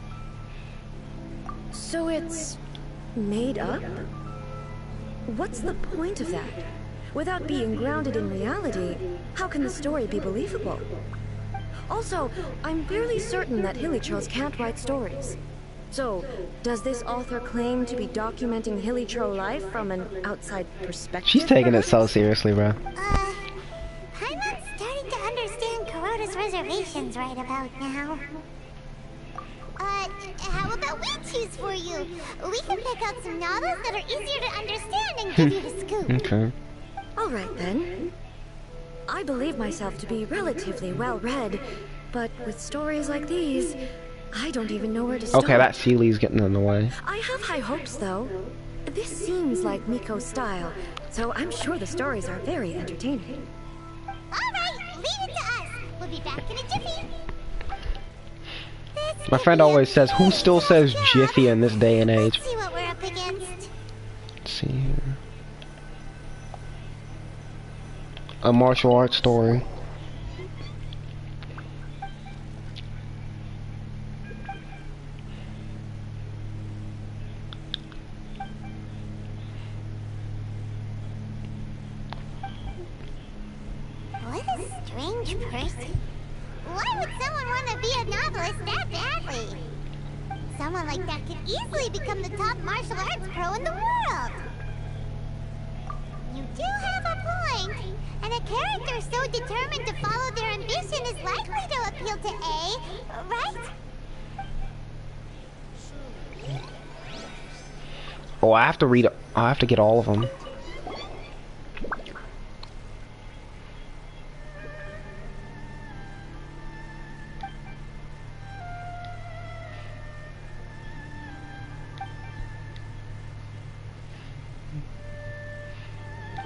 S10: So it's made up? What's the point of that? Without being grounded in reality, how can the story be believable? Also, I'm fairly certain that Hilly-Churls can't write stories. So, does this author claim to be documenting Hilly-Churl life from an outside perspective?
S3: She's taking it so seriously, bro.
S2: Paimon's starting to understand Kuroda's reservations right about now. How about we choose for you? We can pick out some novels that are easier to understand and give you the scoop.
S3: Okay.
S10: All right, then. I believe myself to be relatively well-read, but with stories like these, I don't even know where to start.
S3: Okay, that Seely's getting in the way.
S10: I have high hopes, though. This seems like Miko's style, so I'm sure the stories are very entertaining.
S2: All right, leave it to us. We'll be back in a jiffy.
S3: My friend always says, who still says Jiffy in this day and age?
S2: Let's see what we're up against.
S3: Let's see here. A martial arts story.
S2: What a strange strange person. Why would someone want to be a novelist that badly? Someone like that could easily become the top martial arts pro in the world. You do have a point. And a character so determined to follow their ambition is likely to appeal to A, right?
S3: Oh, I have to read. I have to get all of them.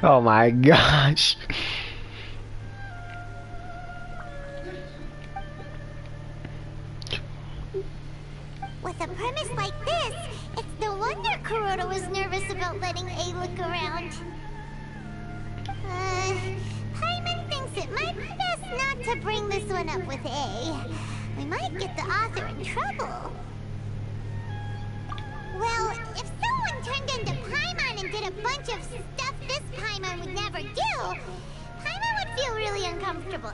S3: Oh my gosh.
S2: With a premise like this, it's no wonder Kuroda was nervous about letting A look around. Paimon thinks it might be best not to bring this one up with A. We might get the author in trouble. Well, if someone turned into Paimon and did a bunch of stuff this Paimon would never do, Paimon would feel really uncomfortable.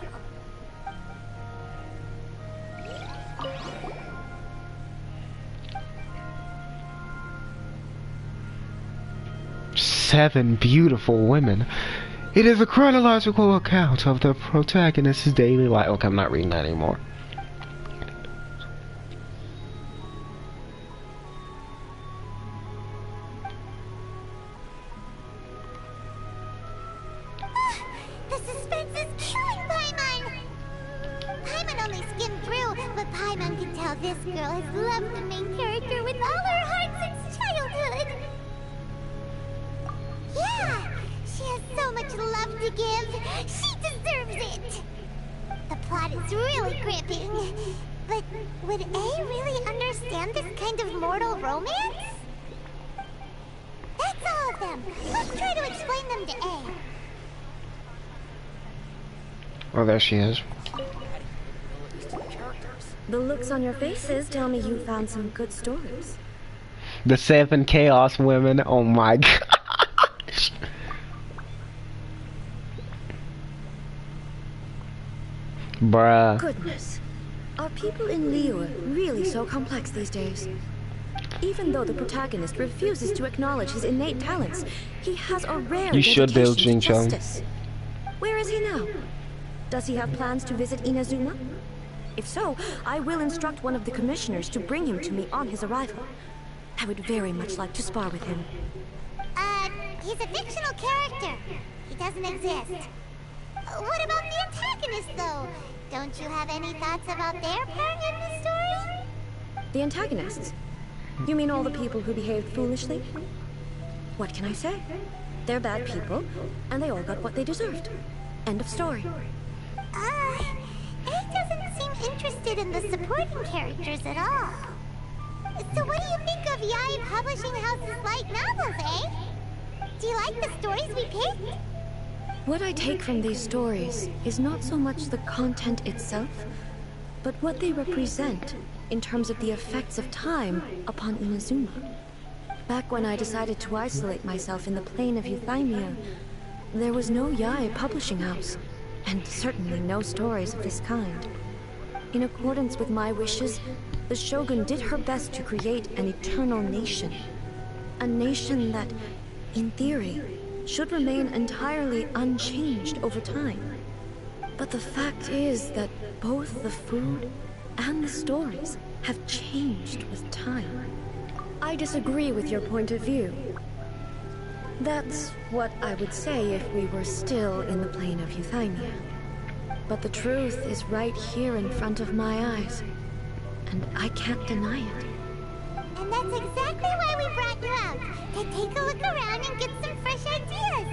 S3: Seven beautiful women. It is a chronological account of the protagonist's daily life. Okay, I'm not reading that anymore.
S2: The suspense is killing Paimon! Paimon only skimmed through, but Paimon can tell this girl has loved the main character with all her heart since childhood. Yeah, she has so much love to give. She deserves it. The plot is really gripping. But would A really understand this kind of mortal romance? That's all of them. Let's try to explain them to A.
S3: Oh, there she is.
S10: The looks on your faces tell me you found some good stories.
S3: The 7 Chaos Women. Oh my gosh. Bruh.
S10: Goodness. Are people in Liyue really so complex these days? Even though the protagonist refuses to acknowledge his innate talents, he has a rare
S3: You should build
S10: dedication to
S3: Jincheng.
S10: justice. Where is he now? Does he have plans to visit Inazuma? If so, I will instruct one of the commissioners to bring him to me on his arrival. I would very much like to spar with him.
S2: He's a fictional character. He doesn't exist. What about the antagonist, though? Don't you have any thoughts about their part in the story?
S10: The antagonists? You mean all the people who behaved foolishly? What can I say? They're bad people, and they all got what they deserved. End of story.
S2: A doesn't seem interested in the supporting characters at all. So what do you think of Yae Publishing House's light novels, eh? Do you like the stories we picked?
S10: What I take from these stories is not so much the content itself, but what they represent in terms of the effects of time upon Inazuma. Back when I decided to isolate myself in the plane of Euthymia, there was no Yae Publishing House, and certainly no stories of this kind. In accordance with my wishes, the Shogun did her best to create an eternal nation. A nation that, in theory, should remain entirely unchanged over time. But the fact is that both the food and the stories have changed with time. I disagree with your point of view. That's what I would say if we were still in the plane of Euthymia. But the truth is right here in front of my eyes, and I can't deny it.
S2: And that's exactly why we brought you out, to take a look around and get some fresh ideas.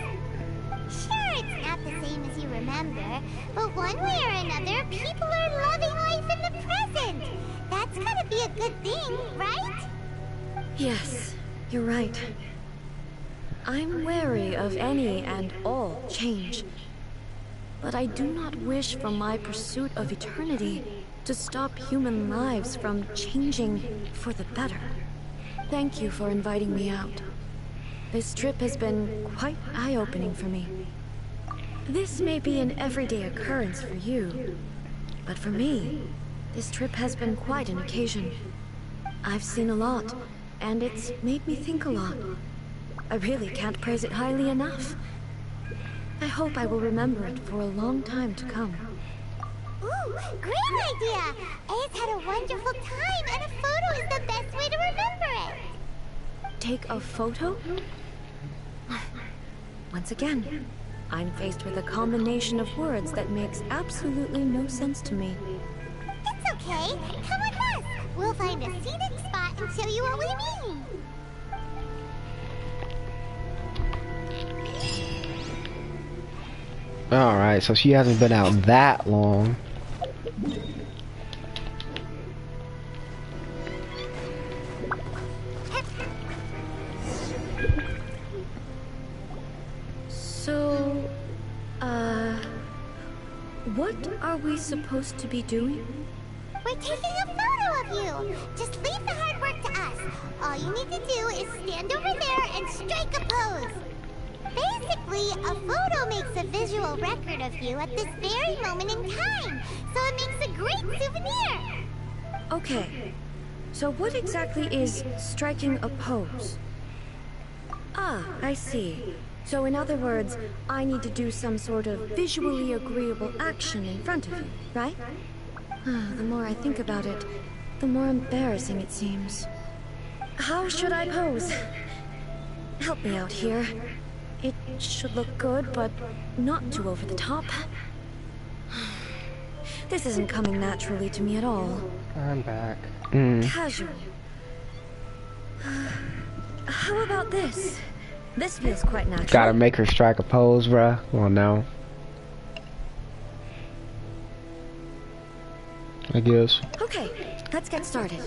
S2: Sure, it's not the same as you remember, but one way or another, people are loving life in the present. That's gotta be a good thing, right?
S10: Yes, you're right. I'm wary of any and all change. But I do not wish for my pursuit of eternity to stop human lives from changing for the better. Thank you for inviting me out. This trip has been quite eye-opening for me. This may be an everyday occurrence for you, but for me, this trip has been quite an occasion. I've seen a lot, and it's made me think a lot. I really can't praise it highly enough. I hope I will remember it for a long time to come.
S2: Ooh, great idea! A's had a wonderful time, and a photo is the best way to remember it.
S10: Take a photo? Once again, I'm faced with a combination of words that makes absolutely no sense to me.
S2: It's okay. Come with us. We'll find a scenic spot and show you what we mean.
S3: Alright, so she hasn't been out that long.
S10: So, what are we supposed to be doing?
S2: We're taking a photo of you. Just leave the hard work to us. All you need to do is stand over there and strike a pose. Basically, a photo makes a visual record of you at this very moment in time, so it makes a great souvenir.
S10: Okay, so what exactly is striking a pose? Ah, I see. So in other words, I need to do some sort of visually agreeable action in front of you, right? The more I think about it, the more embarrassing it seems. How should I pose? Help me out here. It should look good, but not too over the top. This isn't coming naturally to me at all.
S5: I'm back.
S10: Casual. How about this? This feels quite natural.
S3: Gotta make her strike a pose, bruh. Well, no. I guess.
S10: Okay, let's get started.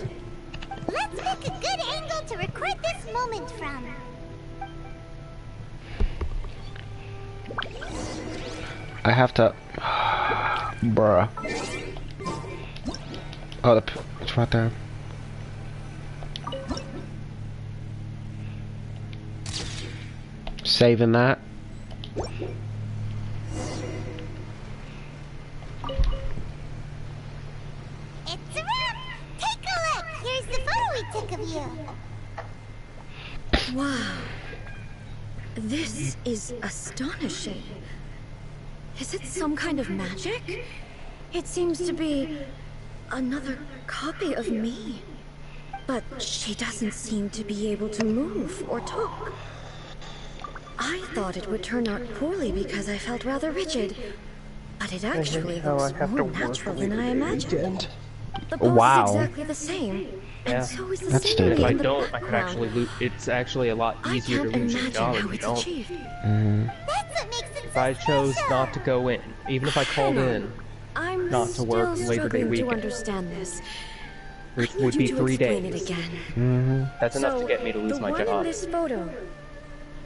S2: Let's pick a good angle to record this moment from.
S3: I have to... Bruh. Oh, it's right there. Saving that.
S2: It's a wrap! Take a look! Here's the photo we took of you.
S10: Wow. This is astonishing. Is it some kind of magic? It seems to be another copy of me. But she doesn't seem to be able to move or talk. I thought it would turn out poorly because I felt rather rigid. But it actually looks more natural than I imagined. The pose is exactly the same.
S5: Yeah.
S10: And so is the
S3: That's
S10: scenery
S5: If I
S10: in the
S5: don't, I could
S10: background.
S5: actually lose. It's actually a lot easier to lose your job if you don't.
S2: That's what makes it
S5: If I chose not to go in, even if I called in,
S10: I'm
S5: not to work
S10: still
S5: Labor Day
S10: struggling to
S5: weekend,
S10: understand this.
S5: which
S10: I need
S5: would
S10: you
S5: be
S10: to
S5: 3
S10: explain
S5: days.
S10: it again.
S5: That's enough to get me to lose my
S10: the one in
S5: job.
S10: this photo,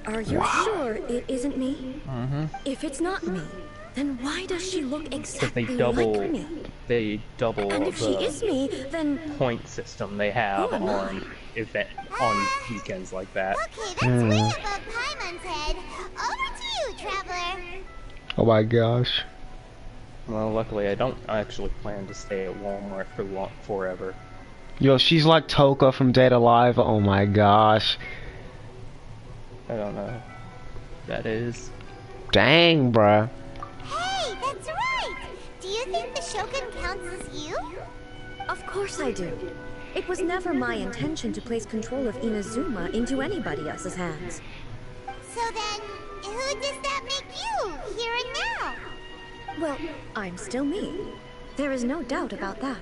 S10: are you sure it isn't me? If it's not me, then why does she look
S5: Because
S10: exactly
S5: they double,
S10: like me? And if she is me, then
S5: point system they have on weekends like that.
S2: Okay, that's way above Paimon's head. Over to you, Traveler.
S3: Oh my gosh.
S5: Well, luckily I don't actually plan to stay at Walmart for forever.
S3: Yo, she's like Toka from Data Live. Oh my gosh.
S5: I don't know. That is.
S3: Dang, bruh.
S2: Hey, that's right! Do you think the Shogun counts as you?
S10: of course I do. It was never my intention to place control of Inazuma into anybody else's hands.
S2: So then, who does that make you, here and now?
S10: Well, I'm still me. There is no doubt about that.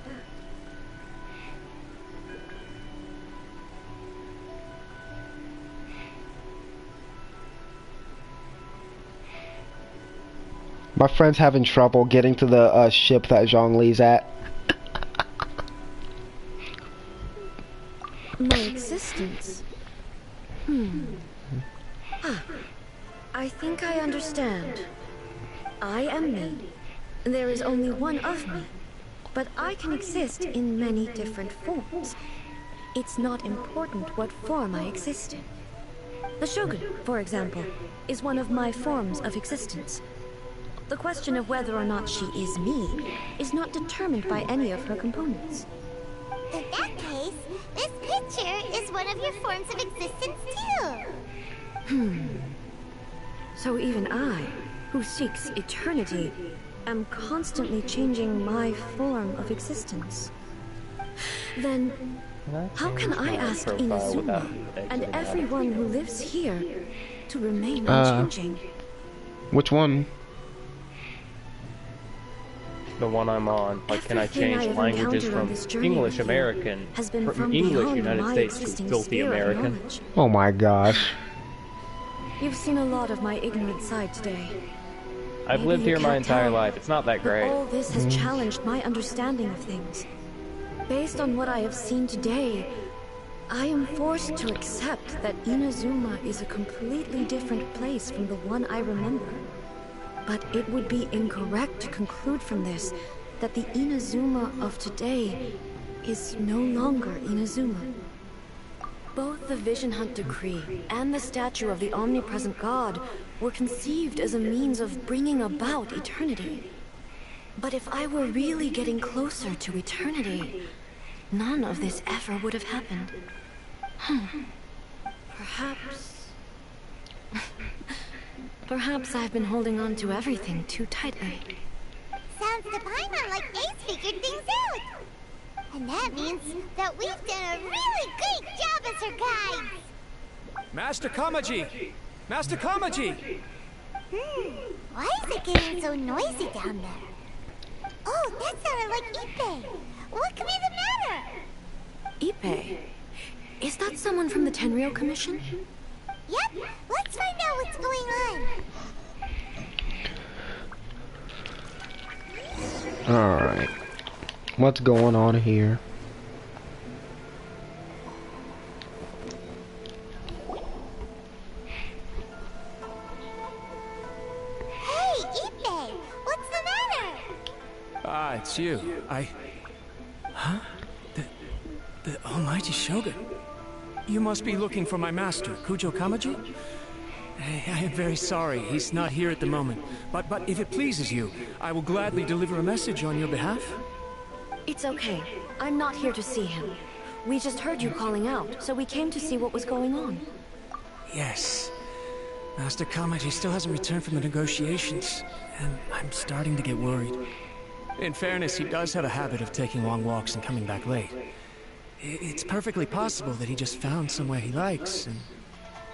S3: My friend's having trouble getting to the ship that Zhongli's at.
S10: My existence. I think I understand. I am me. There is only one of me. But I can exist in many different forms. It's not important what form I exist in. The Shogun, for example, is one of my forms of existence. The question of whether or not she is me is not determined by any of her components.
S2: In that case, this picture is one of your forms of existence too.
S10: So even I, who seeks eternity, am constantly changing my form of existence. Then, how can I ask Inazuma and everyone who lives here to remain unchanging?
S3: Which one?
S5: The one I'm on. Like, can I change languages from English American, from English United States to filthy American?
S3: Oh my gosh.
S10: You've seen a lot of my ignorant side today.
S5: I've lived here my entire life. It's not that great.
S10: All this has challenged my understanding of things. Based on what I have seen today, I am forced to accept that Inazuma is a completely different place from the one I remember. But it would be incorrect to conclude from this that the Inazuma of today is no longer Inazuma. Both the Vision Hunt Decree and the statue of the omnipresent god were conceived as a means of bringing about eternity. But if I were really getting closer to eternity, none of this ever would have happened. Perhaps I've been holding on to everything too tightly.
S2: Sounds to Paimon like Ace figured things out. And that means that we've done a really great job as her guides.
S6: Master Kamaji! Master Kamaji!
S2: Why is it getting so noisy down there? Oh, that sounded like Ippei. What could be the matter?
S10: Ippei? Is that someone from the Tenryou Commission?
S2: Yep, let's find out what's going on.
S3: Alright. What's going on here?
S2: Hey, Ippei! What's the matter?
S6: Ah, it's you. Huh? The Almighty Shogun. You must be looking for my master, Kujo Kamaji? I am very sorry, he's not here at the moment. But if it pleases you, I will gladly deliver a message on your behalf.
S10: It's okay. I'm not here to see him. We just heard you calling out, so we came to see what was going on.
S6: Yes. Master Kamaji still hasn't returned from the negotiations, and I'm starting to get worried. In fairness, he does have a habit of taking long walks and coming back late. It's perfectly possible that he just found somewhere he likes and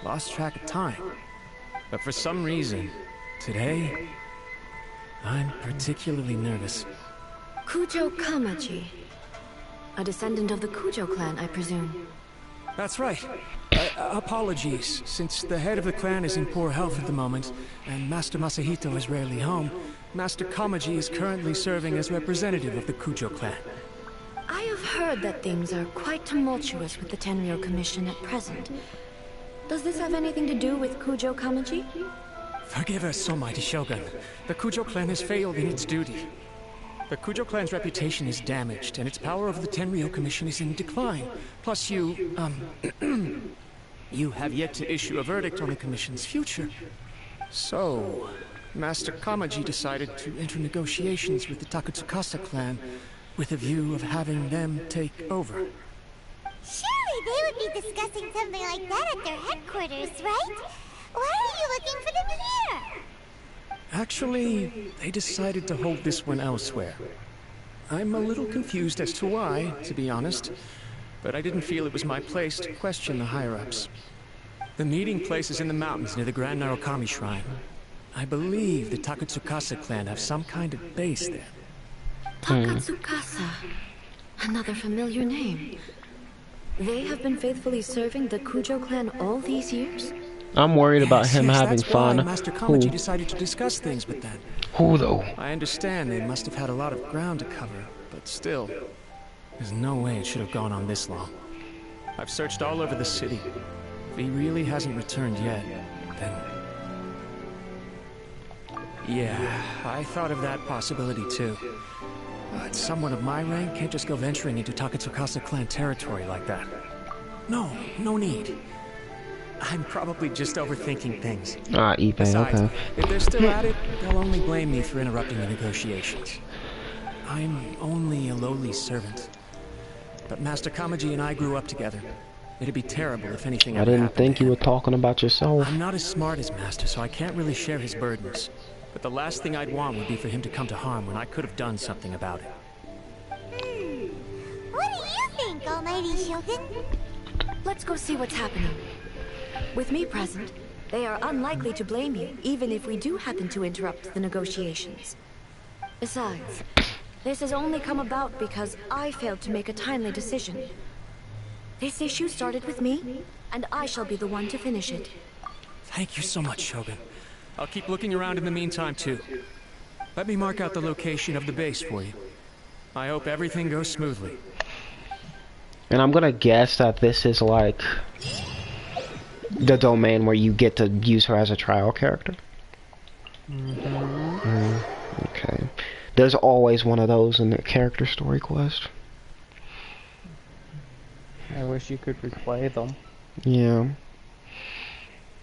S6: lost track of time. But for some reason, today, I'm particularly nervous.
S10: Kujo Kamaji. A descendant of the Kujo clan, I presume.
S6: That's right. Apologies, since the head of the clan is in poor health at the moment, and Master Masahito is rarely home, Master Kamaji is currently serving as representative of the Kujo clan.
S10: I have heard that things are quite tumultuous with the Tenryou Commission at present. Does this have anything to do with Kujo Kamaji?
S6: Forgive us, Almighty Shogun. The Kujo clan has failed in its duty. The Kujo clan's reputation is damaged, and its power over the Tenryou Commission is in decline. Plus you have yet to issue a verdict on the Commission's future. So, Master Kamaji decided to enter negotiations with the Takatsukasa clan with a view of having them take over.
S2: Surely they would be discussing something like that at their headquarters, right? Why are you looking for them here?
S6: Actually, they decided to hold this one elsewhere. I'm a little confused as to why, to be honest, but I didn't feel it was my place to question the higher-ups. The meeting place is in the mountains near the Grand Narukami Shrine. I believe the Takatsukasa clan have some kind of base there.
S10: Takatsukasa. Another familiar name. They have been faithfully serving the Kujo clan all these years?
S3: I'm worried about him having
S6: that's
S3: fun.
S6: Why Master Kamaji decided to discuss things with them.
S3: Who though?
S6: I understand they must have had a lot of ground to cover, but still, there's no way it should have gone on this long. I've searched all over the city. If he really hasn't returned yet, then... Yeah, I thought of that possibility too. But someone of my rank can't just go venturing into Takatsukasa clan territory like that. No need. I'm probably just overthinking things.
S3: Ah, Ipe,
S6: Besides,
S3: okay.
S6: if they're still at it, they'll only blame me for interrupting the negotiations. I'm only a lowly servant. But Master Kamaji and I grew up together. It'd be terrible if anything
S3: I
S6: ever
S3: didn't
S6: happened
S3: think
S6: to
S3: you
S6: him.
S3: were talking about yourself.
S6: I'm not as smart as Master, so I can't really share his burdens. But the last thing I'd want would be for him to come to harm when I could have done something about it.
S2: What do you think, Almighty Shogun?
S10: Let's go see what's happening. With me present, they are unlikely to blame you, even if we do happen to interrupt the negotiations. Besides, this has only come about because I failed to make a timely decision. This issue started with me, and I shall be the one to finish it.
S6: Thank you so much, Shogun. I'll keep looking around in the meantime, too. Let me mark out the location of the base for you. I hope everything goes smoothly.
S3: And I'm gonna guess that this is like the domain where you get to use her as a trial character. Okay. There's always one of those in the character story quest.
S5: I wish you could replay them.
S3: Yeah.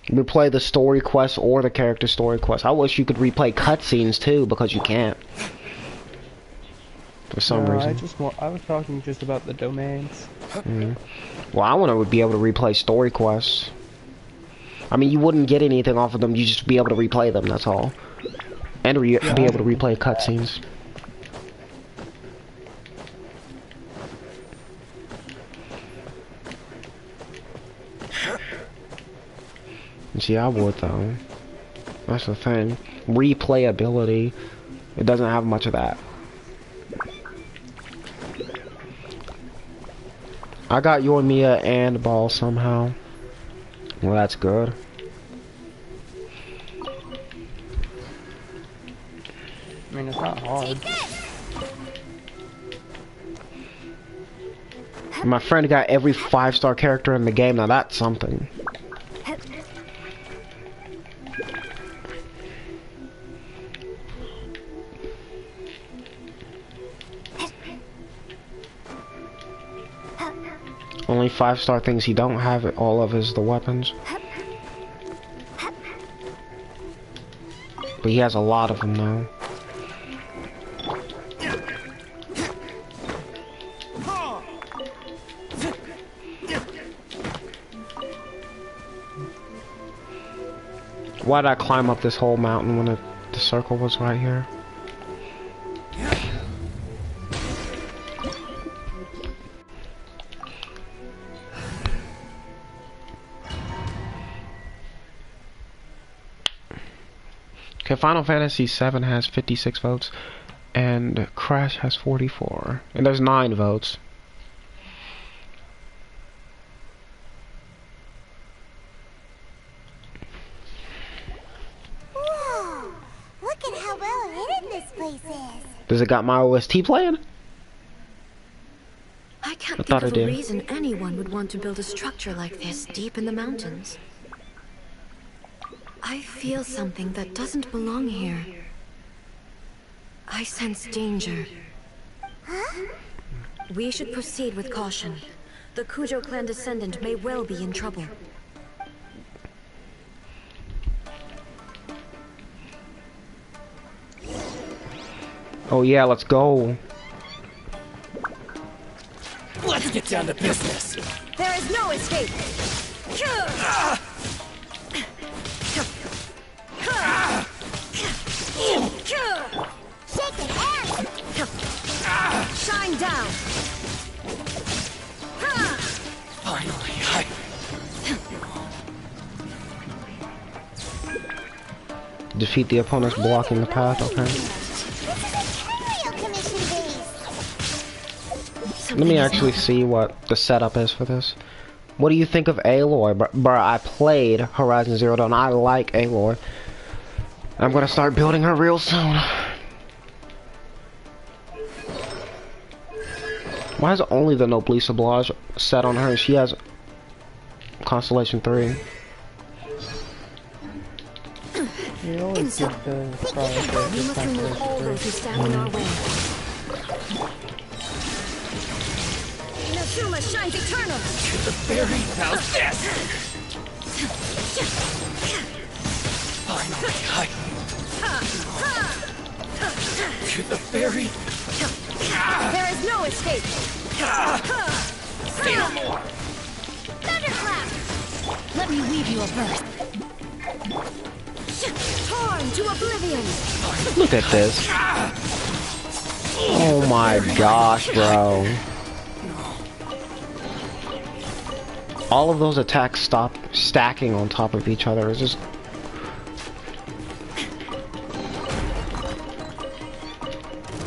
S3: Replay the story quest or the character story quest. I wish you could replay cutscenes too, because you can't. For some reason.
S5: I was talking just about the domains.
S3: Well, I want to be able to replay story quests. I mean, you wouldn't get anything off of them, you just be able to replay them, that's all. And be able to replay cutscenes. See, I would though. That's the thing. Replayability, it doesn't have much of that. I got Yoimiya and Baal somehow. Well, that's good.
S5: I mean, it's not hard.
S3: My friend got every 5-star character in the game, now that's something. Only 5-star things he don't have all of is the weapons. But he has a lot of them though. Why did I climb up this whole mountain when the circle was right here? Okay, Final Fantasy VII has 56 votes, and Crash has 44, and there's 9 votes.
S2: Whoa! Look at how well hidden this place is.
S3: Does it got my OST playing?
S10: I can't think of a reason anyone would want to build a structure like this deep in the mountains. I feel something that doesn't belong here. I sense danger.
S2: Huh?
S10: We should proceed with caution. The Kujo clan descendant may well be in trouble.
S3: Oh yeah, let's go.
S11: Let's get down to business.
S10: There is no escape.
S2: Shake it out!
S10: Shine down.
S11: Finally,
S3: Defeat the opponents blocking the path, okay. Let me actually see what the setup is for this. What do you think of Aloy? Bruh, I played Horizon Zero Dawn. I like Aloy. I'm gonna start building her real soon. Why is only the Noblesse Oblige set on her? She has Constellation 3.
S5: You always get the prize for Constellation 3.
S10: Inazuma shines eternal.
S11: the berry. How's this? Finally, to the ferry.
S10: There is no escape.
S11: Say no more.
S10: Thunderclap. Let me weave you a verse. Torn to oblivion.
S3: Look at this. Oh my gosh, bro. All of those attacks stop stacking on top of each other. It's just...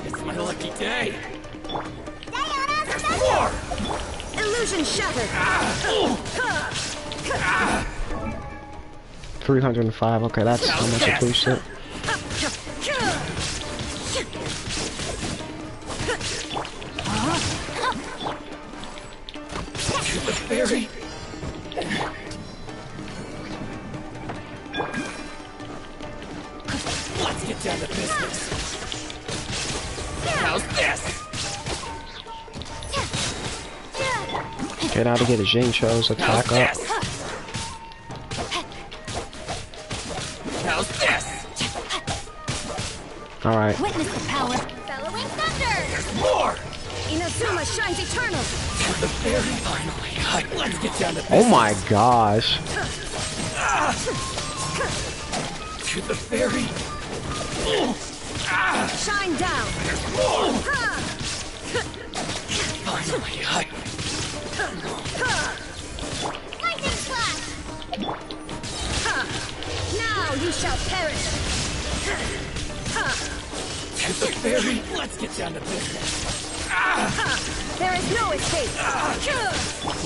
S11: It's my lucky day.
S10: More. Illusion shattered.
S3: 305, okay, that's how much it boosted.
S11: To the ferry. Let's get down to business. How's this?
S3: Okay, now to get a Genshin's attack up.
S11: How's this?
S3: Alright.
S10: Witness the power. Bellowing thunder.
S11: There's more.
S10: Inazuma shines eternal.
S11: To the ferry. Finally. Let's get down to business.
S3: Oh my gosh.
S11: To the ferry.
S10: Shine down.
S11: More. Finally.
S2: Lightning flash.
S10: Now you shall perish.
S11: To the ferry. Let's get down to business.
S10: There is no escape.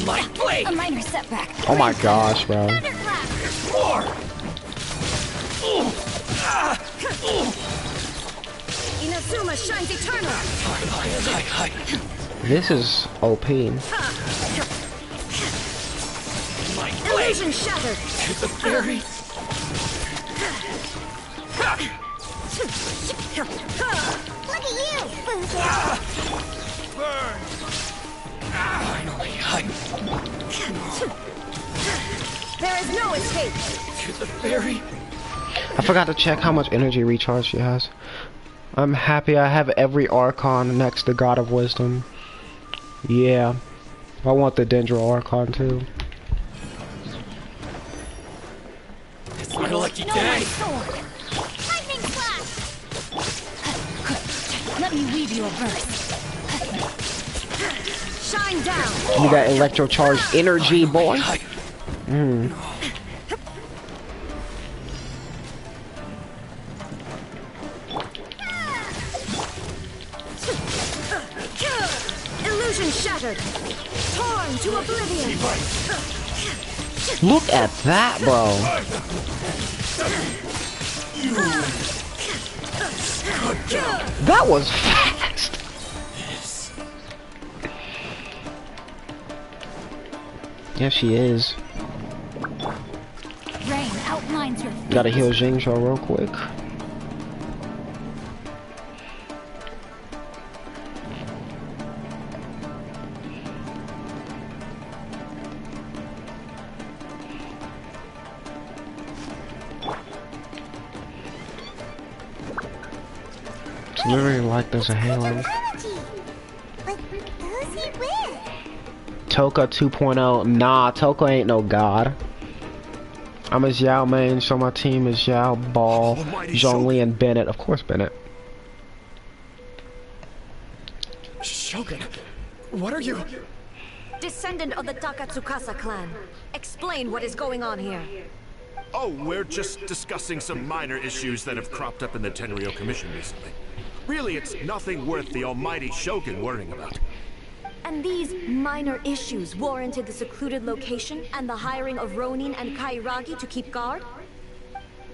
S11: Light blade.
S10: A minor setback.
S3: Oh my gosh, bro.
S10: Thunderclap.
S11: More.
S10: Inazuma shines eternal.
S3: This is OP.
S10: Illusion shattered.
S11: To the ferry.
S2: Look at you, Boozer.
S11: Burn. Finally.
S10: There is no escape.
S11: To the ferry.
S3: I forgot to check how much energy recharge she has. I'm happy I have every Archon next to God of Wisdom. Yeah. I want the Dendro Archon too.
S11: It's my lucky day.
S2: Lightning flash.
S10: Let me weave you a verse. Shine down.
S3: You got electrocharged energy, boy.
S10: Illusion shattered. Torn to oblivion.
S3: Look at that, bro. That was fast. Yeah, she is.
S10: Rain outlines your feet.
S3: Gotta heal Xingqiu real quick. It's literally like there's a halo.
S2: But who's he with?
S3: Toka 2.0. Nah, Toka ain't no god. I'm a Xiao main, so my team is Xiao, Baal, Zhongli, and Bennett. Of course, Bennett.
S7: Shogun, what are you?
S10: Descendant of the Takatsukasa clan. Explain what is going on here.
S14: Oh, we're just discussing some minor issues that have cropped up in the Tenryo Commission recently. Really, it's nothing worth the almighty Shogun worrying about.
S10: And these minor issues warranted the secluded location and the hiring of Ronin and Kairagi to keep guard?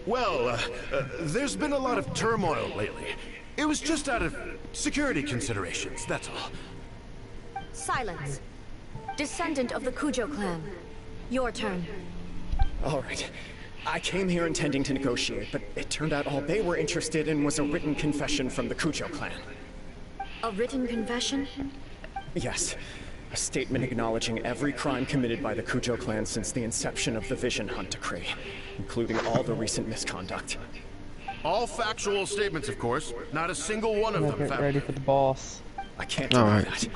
S14: Well, there's been a lot of turmoil lately. It was just out of security considerations, that's all.
S10: Silence. Descendant of the Kujo clan. Your turn.
S7: All right. I came here intending to negotiate, but it turned out all they were interested in was a written confession from the Kujo clan.
S10: A written confession?
S7: Yes. A statement acknowledging every crime committed by the Kujo clan since the inception of the Vision Hunt Decree, including all the recent misconduct.
S14: All factual statements, of course. Not a single one of them
S5: Get ready for the boss.
S7: I can't deny that.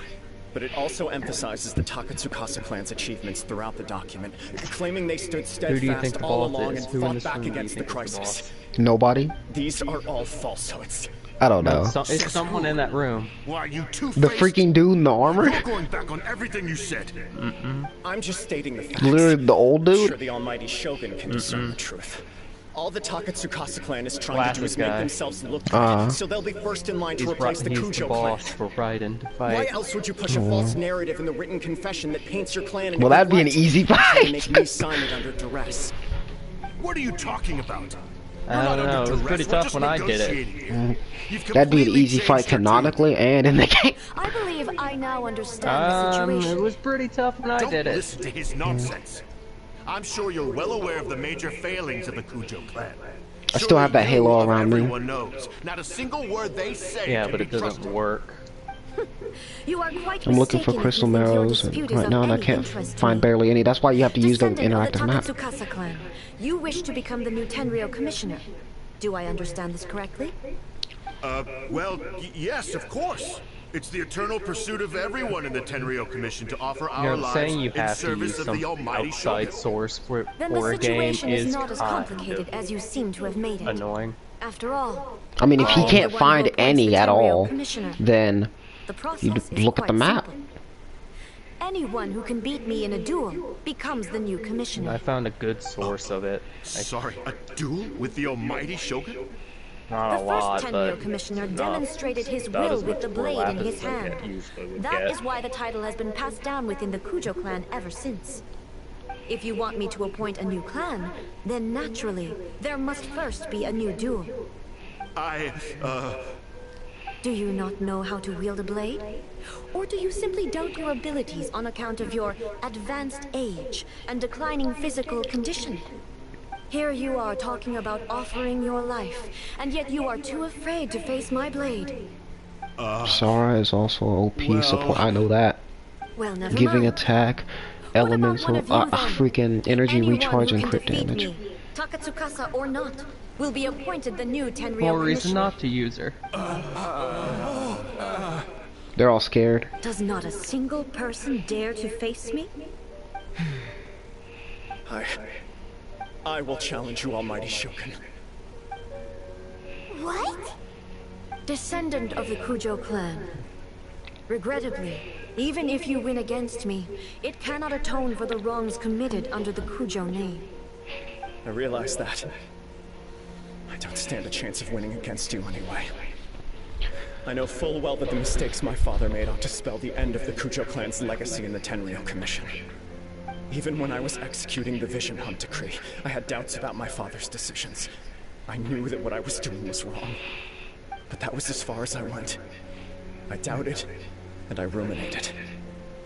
S7: But it also emphasizes the Takatsukasa clan's achievements throughout the document, claiming they stood steadfast all along and fought back against the crisis.
S3: Nobody?
S7: These are all falsehoods.
S3: I don't know.
S5: It's someone in that room.
S14: Why you two-faced?
S3: The freaking dude in the armor?
S14: You're going back on everything you said.
S7: I'm just stating the facts.
S3: Literally the old dude?
S7: I'm sure the almighty Shogun can discern the truth. All the Takatsukasa clan is trying to do is make themselves look good, so they'll be first in line to replace the Kujo clan. Why else would you push a false narrative in the written confession that paints your clan in
S3: well, that'd be an easy fight.
S7: Make me sign it under duress.
S14: What are you talking about?
S5: I don't know, it was pretty tough when I did it.
S3: That'd be an easy fight canonically and in the game.
S10: I believe I now understand the situation.
S5: It was pretty tough when I did it.
S14: Don't listen to his nonsense. I'm sure you're well aware of the major failings of the Kujo clan.
S3: I still have that halo around me.
S14: Everyone knows. Not a single word they say.
S5: Yeah, but it doesn't work.
S10: You are quite
S3: I'm looking for crystal marrows right now, and I can't find barely any. That's why you have to use the interactive map.
S10: Takatsukasa clan, you wish to become the new Tenryo commissioner. Do I understand this correctly?
S14: Well, yes, of course. It's the eternal pursuit of everyone in the Tenryo Commission to offer our lives
S5: saying you
S14: in
S5: have to
S14: service
S5: use
S14: of
S5: some
S14: the almighty
S5: outside
S14: Shogun.
S5: source for
S10: Then the
S5: a game
S10: situation is not as
S5: kind
S10: complicated as you seem to have made it.
S5: annoying.
S10: After all,
S3: I mean, if he can't find any at all, then you look at the map.
S10: Anyone who can beat me in a duel becomes the new commissioner.
S5: I found a good source of it.
S14: Sorry, a duel with the almighty Shogun?
S5: Not a lot,
S10: Tenryo
S5: but
S10: commissioner
S5: enough.
S10: demonstrated his
S5: About
S10: will
S5: as
S10: with
S5: much
S10: the blade in
S5: overlap
S10: his
S5: as I
S10: hand.
S5: usually would
S10: That
S5: get.
S10: is why the title has been passed down within the Kujo clan ever since. If you want me to appoint a new clan, then naturally, there must first be a new duel. Do you not know how to wield a blade? Or do you simply doubt your abilities on account of your advanced age and declining physical condition? Here you are talking about offering your life, and yet you are too afraid to face my blade.
S3: Sora is also OP support. I know that.
S10: Well, never
S3: Giving
S10: mind.
S3: attack, elemental, freaking energy recharge and crit damage.
S10: Me, Takatsukasa or not, will be appointed the new Tenryo
S5: More reason
S10: commissioner.
S5: not to use her.
S3: They're all scared.
S10: Does not a single person dare to face me?
S7: I will challenge you, almighty Shogun.
S2: What?
S10: Descendant of the Kujo clan. Regrettably, even if you win against me, it cannot atone for the wrongs committed under the Kujo name.
S7: I realize that. I don't stand a chance of winning against you anyway. I know full well that the mistakes my father made ought to spell the end of the Kujo clan's legacy in the Tenryo Commission. Even when I was executing the Vision Hunt Decree, I had doubts about my father's decisions. I knew that what I was doing was wrong. But that was as far as I went. I doubted, and I ruminated.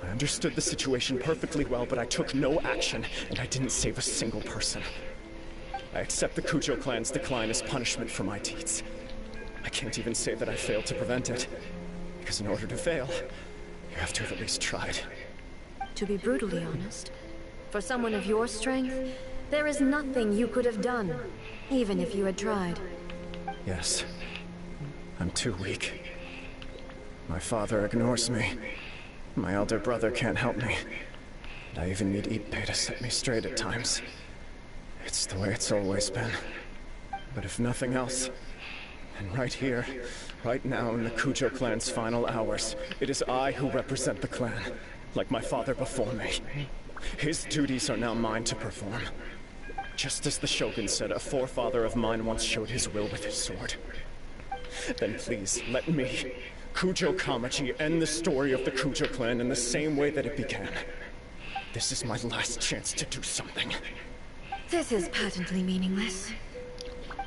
S7: I understood the situation perfectly well, but I took no action, and I didn't save a single person. I accept the Kujo clan's decline as punishment for my deeds. I can't even say that I failed to prevent it, because in order to fail, you have to have at least tried.
S10: To be brutally honest, for someone of your strength, there is nothing you could have done, even if you had tried.
S7: Yes. I'm too weak. My father ignores me. My elder brother can't help me. And I even need Ippei to set me straight at times. It's the way it's always been. But if nothing else, then right here, right now in the Kujo clan's final hours, it is I who represent the clan, like my father before me. His duties are now mine to perform. Just as the Shogun said, a forefather of mine once showed his will with his sword. Then please, let me, Kujo Kamachi, end the story of the Kujo clan in the same way that it began. This is my last chance to do something.
S10: This is patently meaningless.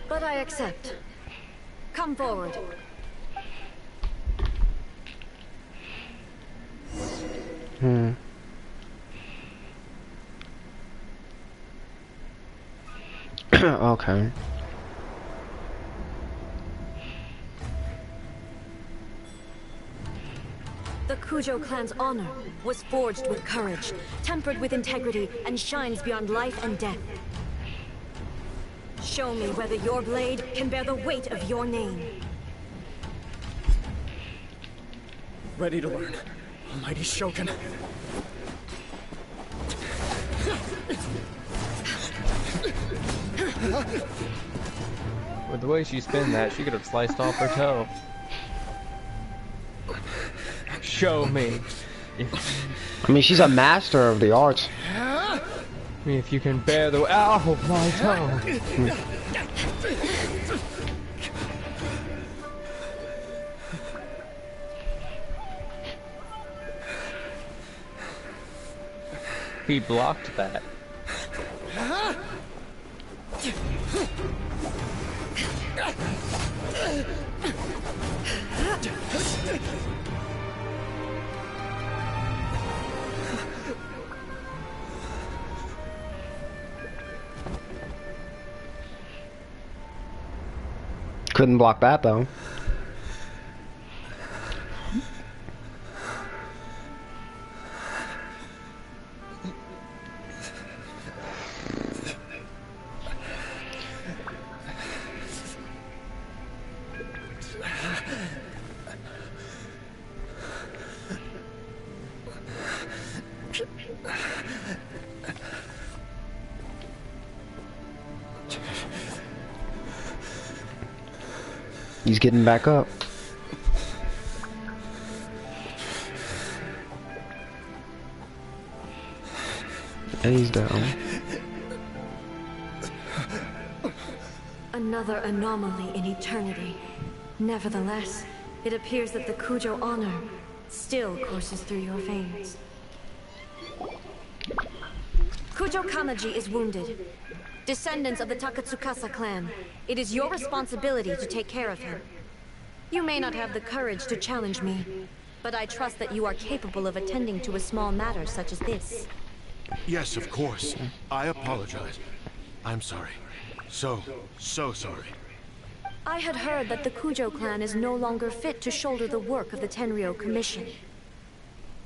S10: But I accept. Come forward.
S3: Okay.
S10: The Kujo clan's honor was forged with courage, tempered with integrity, and shines beyond life and death. Show me whether your blade can bear the weight of your name.
S7: Ready to learn. Almighty Shogun.
S5: With the way she spun that, she could have sliced off her toe. Show me.
S3: I mean, she's a master of the arts.
S5: If you can bear the... Ow, my toe! He blocked that.
S3: Couldn't block that though. He's getting back up. And he's down.
S10: Another anomaly in eternity. Nevertheless, it appears that the Kujo honor still courses through your veins. Kujo Kamaji is wounded. Descendants of the Takatsukasa clan, it is your responsibility to take care of him. You may not have the courage to challenge me, but I trust that you are capable of attending to a small matter such as this.
S14: Yes, of course. I apologize. I'm sorry. So sorry.
S10: I had heard that the Kujo clan is no longer fit to shoulder the work of the Tenryou Commission.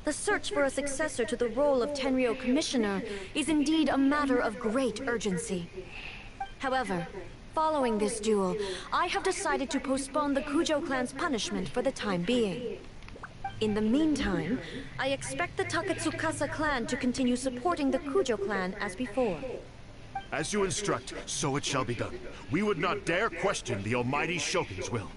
S10: The search for a successor to the role of Tenryou Commissioner is indeed a matter of great urgency. However, following this duel, I have decided to postpone the Kujo clan's punishment for the time being. In the meantime, I expect the Takatsukasa clan to continue supporting the Kujo clan as before.
S14: As you instruct, so it shall be done. We would not dare question the almighty Shogun's will.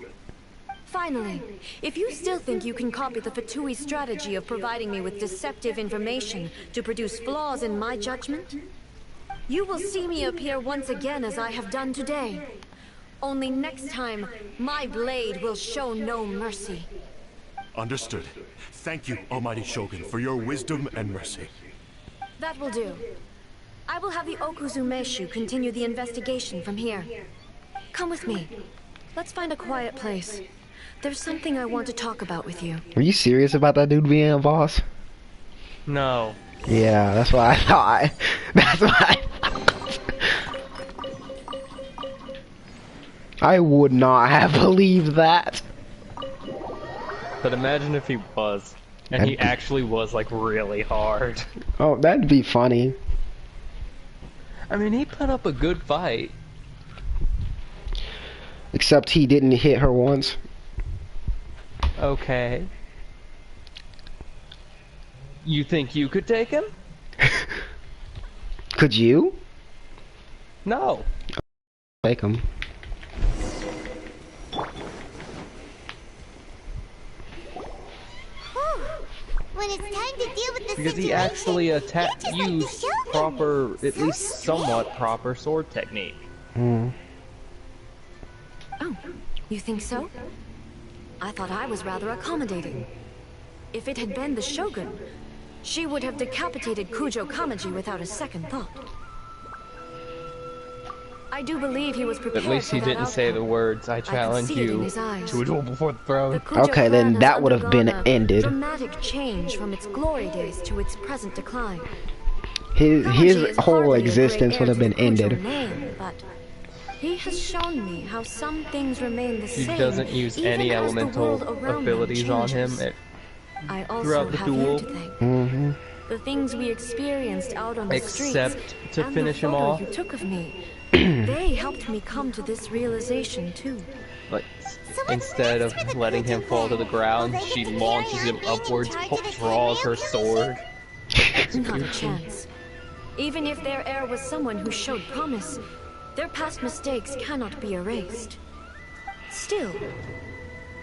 S10: Finally, if you still think you can copy the Fatui strategy of providing me with deceptive information to produce flaws in my judgment, you will see me appear once again as I have done today. Only next time, my blade will show no mercy.
S14: Understood. Thank you, almighty Shogun, for your wisdom and mercy.
S10: That will do. I will have the Okuzumeshu continue the investigation from here. Come with me. Let's find a quiet place. There's something I want to talk about with you.
S3: Are you serious about that dude being a boss?
S5: No.
S3: Yeah, that's what I thought. That's what I thought. I would not have believed that.
S5: But imagine if he was. And he actually was, like, really hard.
S3: Oh, that'd be funny.
S5: I mean, he put up a good fight.
S3: Except he didn't hit her once.
S5: Okay. You think you could take him?
S3: Could you?
S5: No.
S3: Take him.
S2: When it's time to deal with the
S5: Because he actually used proper, at least somewhat proper sword technique.
S3: Hmm.
S10: Oh, you think so? I thought I was rather accommodating. If it had been the Shogun, she would have decapitated Kujo Kamaji without a second thought. I do believe he was prepared.
S5: At least he didn't say the words, I challenge you to a duel before the throne.
S3: Okay, then that would have been ended.
S10: Dramatic change from its glory days to its present decline.
S3: His whole existence would have been ended.
S10: But he has shown me how some things remain the same.
S5: He doesn't use any elemental abilities on him.
S10: I also
S5: throughout the
S10: have
S5: duel.
S10: you to thank. The things we experienced out on the streets,
S5: Except to
S10: and
S5: finish
S10: the
S5: him
S10: photo
S5: off.
S10: you took of me, they helped me come to this realization too.
S5: But instead of letting him fall to the ground, she launches him upwards, draws her sword.
S10: Not a chance. Even if their heir was someone who showed promise, their past mistakes cannot be erased. Still,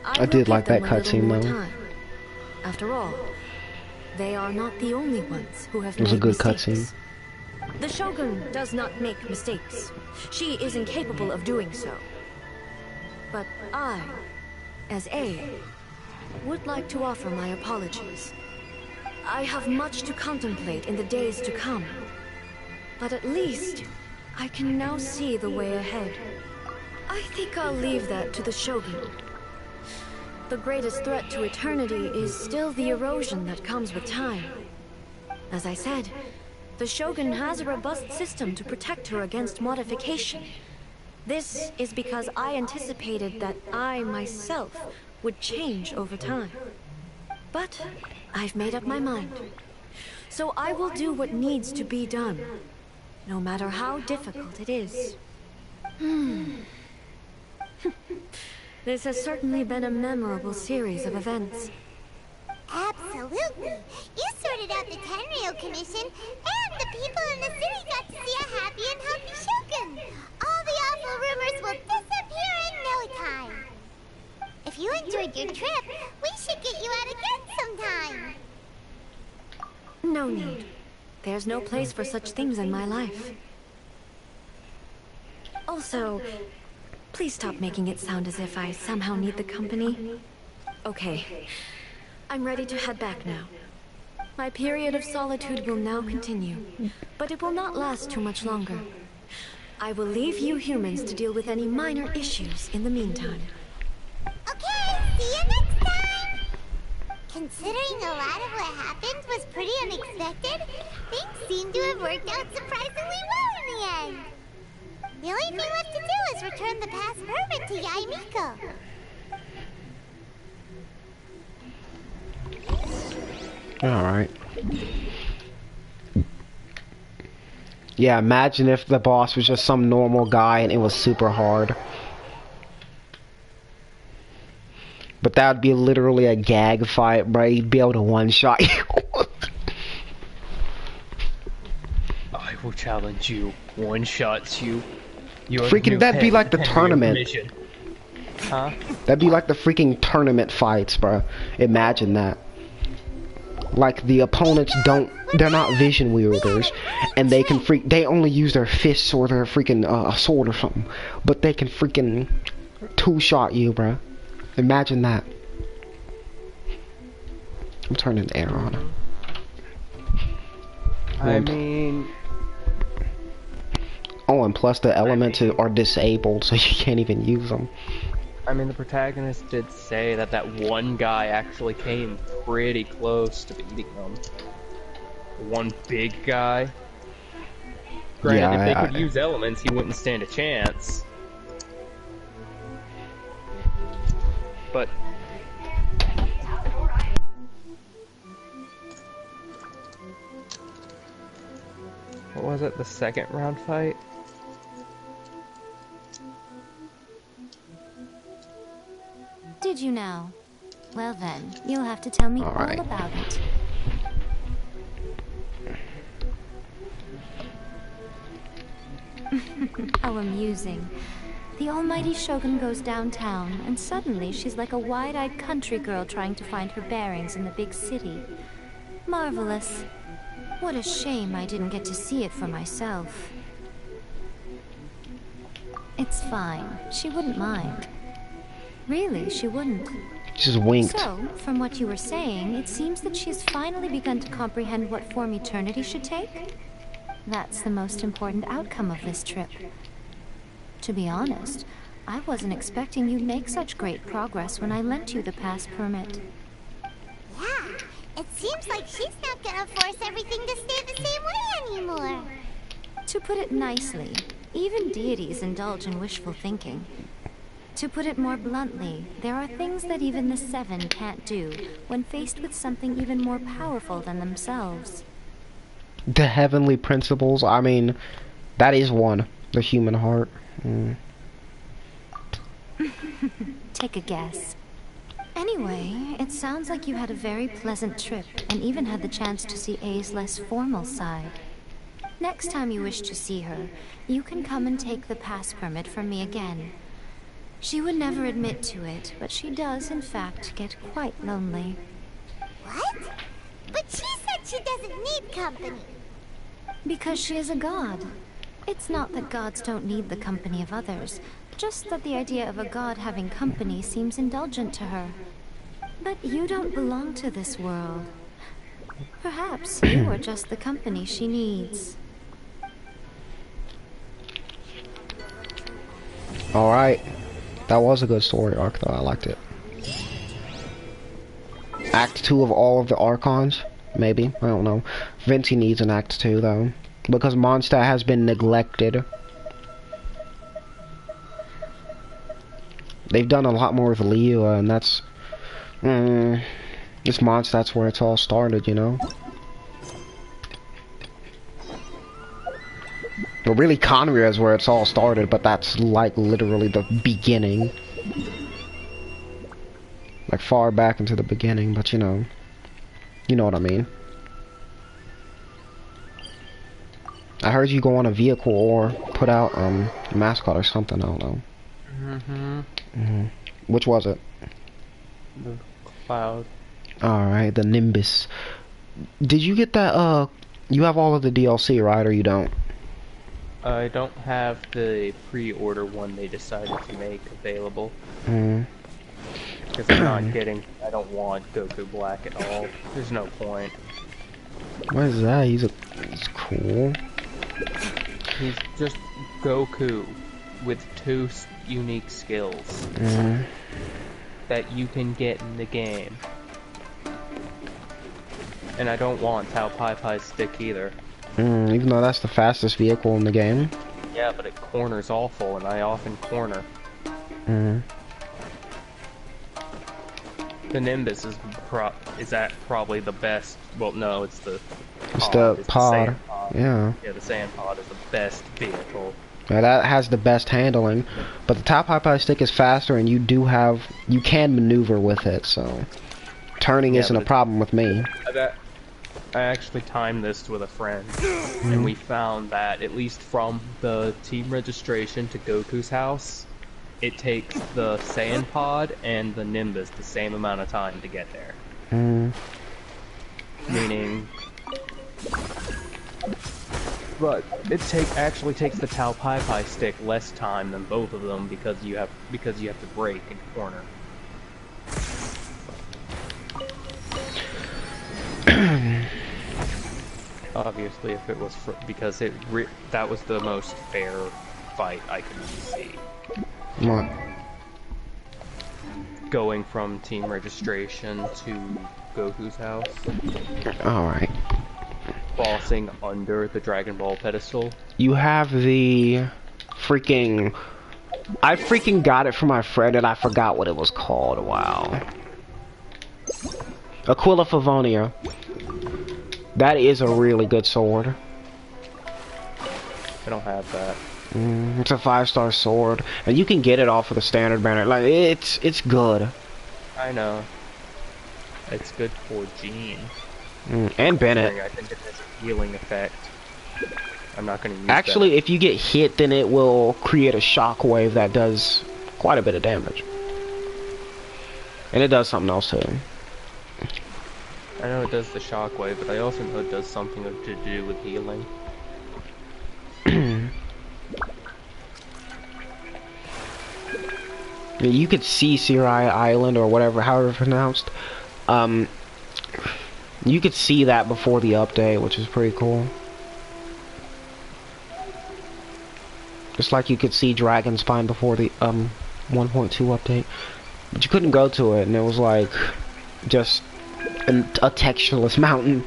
S3: I did like that cutscene though.
S10: Time. After all, they are not the only ones who have
S3: It was a
S10: made
S3: good
S10: mistakes.
S3: cutscene.
S10: The Shogun does not make mistakes. She is incapable of doing so. But I, as A, would like to offer my apologies. I have much to contemplate in the days to come. But at least, I can now see the way ahead. I think I'll leave that to the Shogun. The greatest threat to eternity is still the erosion that comes with time. As I said, the Shogun has a robust system to protect her against modification. This is because I anticipated that I myself would change over time. But I've made up my mind. So I will do what needs to be done, no matter how difficult it is. This has certainly been a memorable series of events.
S2: Absolutely. You sorted out the Tenryo Commission, and the people in the city got to see a happy and healthy Shogun. All the awful rumors will disappear in no time. If you enjoyed your trip, we should get you out again sometime.
S10: No need. There's no place for such things in my life. Also, please stop making it sound as if I somehow need the company. Okay. I'm ready to head back now. My period of solitude will now continue, but it will not last too much longer. I will leave you humans to deal with any minor issues in the meantime.
S2: Okay, see you next time! Considering a lot of what happened was pretty unexpected, things seem to have worked out surprisingly well in the end. The only thing left to do is return the past permit to Yaimiko.
S3: Alright. Yeah, imagine if the boss was just some normal guy and it was super hard. But that would be literally a gag fight, bro. He'd be able to one-shot you.
S5: I will challenge you. One-shots you.
S3: Freaking, that'd be like the tournament.
S5: Commission. Huh?
S3: That'd be like the freaking tournament fights, bro. Imagine that. Like, the opponents they're not vision wielders, and they only use their fists or their freaking, sword or something. But they can freaking two-shot you, bro. Imagine that. I'm turning the air on.
S5: I mean...
S3: Oh, and plus the elements are disabled, so you can't even use them.
S5: I mean, the protagonist did say that that one guy actually came pretty close to beating them. One big guy. Granted,
S3: Yeah,
S5: if they could use elements, he wouldn't stand a chance. But... what was it? The second round fight?
S9: Did you know? Well then, you'll have to tell me all about it. How amusing. The almighty Shogun goes downtown, and suddenly she's like a wide-eyed country girl trying to find her bearings in the big city. Marvelous. What a shame I didn't get to see it for myself. It's fine. She wouldn't mind. Really, she wouldn't.
S3: Just winked.
S9: So, from what you were saying, it seems that she's finally begun to comprehend what form eternity should take? That's the most important outcome of this trip. To be honest, I wasn't expecting you'd make such great progress when I lent you the pass permit.
S2: Yeah, it seems like she's not gonna force everything to stay the same way anymore.
S9: To put it nicely, even deities indulge in wishful thinking. To put it more bluntly, there are things that even the Seven can't do when faced with something even more powerful than themselves.
S3: The heavenly principles, I mean, that is one. The human heart.
S9: Take a guess. Anyway, it sounds like you had a very pleasant trip and even had the chance to see A's less formal side. Next time you wish to see her, you can come and take the pass permit from me again. She would never admit to it, but she does, in fact, get quite lonely.
S2: What? But she said she doesn't need company.
S9: Because she is a god. It's not that gods don't need the company of others, just that the idea of a god having company seems indulgent to her. But you don't belong to this world. Perhaps you are just the company she needs.
S3: Alright. That was a good story arc though, I liked it. Act 2 of all of the Archons? Maybe, I don't know. Vinci needs an Act 2 though. Because Mondstadt has been neglected. They've done a lot more with Liyue, and that's... this Mondstadt's where it's all started, you know? Well, really, Conria is where it's all started, but that's, like, literally the beginning. Like, far back into the beginning, but, you know what I mean. I heard you go on a vehicle or put out, a mascot or something, I don't know. Which was it?
S5: The Cloud.
S3: Alright, the Nimbus. Did you get that, you have all of the DLC, right, or you don't?
S5: I don't have the pre-order one they decided to make available. Because I'm not getting... I don't want Goku Black at all. There's no point.
S3: What is that? He's cool.
S5: He's just Goku with 2 unique skills that you can get in the game. And I don't want Tao Pai Pai's stick either.
S3: Even though that's the fastest vehicle in the game.
S5: Yeah, but it corners awful, and I often corner. The Nimbus is probably the best. Well, no, it's the
S3: pod. Yeah.
S5: Yeah, the Sand Pod is the best vehicle.
S3: Yeah, that has the best handling, but the Tao Pai Pai stick is faster, and you can maneuver with it. So turning isn't a problem with me.
S5: I actually timed this with a friend, and we found that, at least from the team registration to Goku's house, it takes the Sand Pod and the Nimbus the same amount of time to get there. Meaning... But it actually takes the Tao Pai Pai stick less time than both of them because you have to brake and corner. Obviously, if it was because that was the most fair fight I could see.
S3: What?
S5: Going from team registration to Goku's house.
S3: Alright.
S5: Crossing under the Dragon Ball pedestal.
S3: You have the freaking... I freaking got it from my friend and I forgot what it was called. Wow. Aquila Favonia. That is a really good sword.
S5: I don't have that.
S3: It's a 5-star sword, and you can get it off of the standard banner. Like it's good.
S5: I know. It's good for Jean.
S3: And Bennett.
S5: I think it has a healing effect. I'm not going to use
S3: Actually, if you get hit, then it will create a shockwave that does quite a bit of damage. And it does something else too.
S5: I know it does the shockwave, but I also know it does something to do with healing.
S3: You could see Sirai Island or whatever, however it's pronounced. You could see that before the update, which is pretty cool. Just like you could see Dragon Spine before the 1.2 update, but you couldn't go to it, and it was like just a textureless mountain.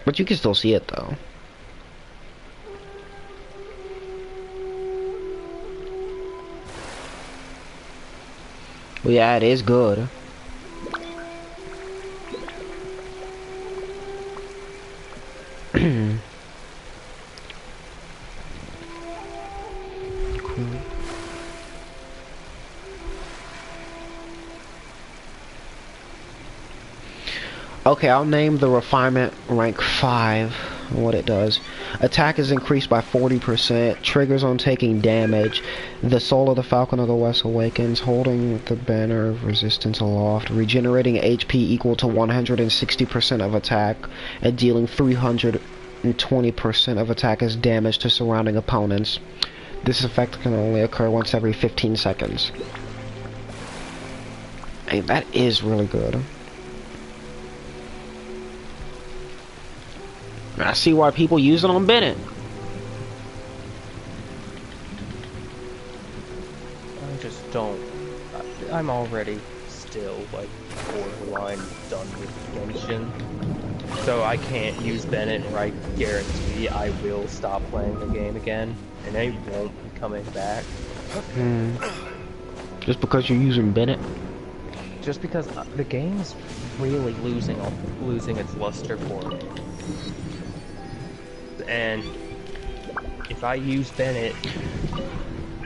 S3: But you can still see it though. Well, yeah, it is good. Okay, I'll name the refinement rank 5. What it does. Attack is increased by 40%. Triggers on taking damage. The soul of the Falcon of the West awakens. Holding the banner of resistance aloft. Regenerating HP equal to 160% of attack. And dealing 320% of attack as damage to surrounding opponents. This effect can only occur once every 15 seconds. Hey, that is really good. I see why people use it on Bennett.
S5: I just don't. I'm already still like borderline done with Genshin, so I can't use Bennett, or I guarantee I will stop playing the game again, and I won't be coming back.
S3: Just because you're using Bennett?
S5: Just because the game's really losing its luster for me. And if I use Bennett,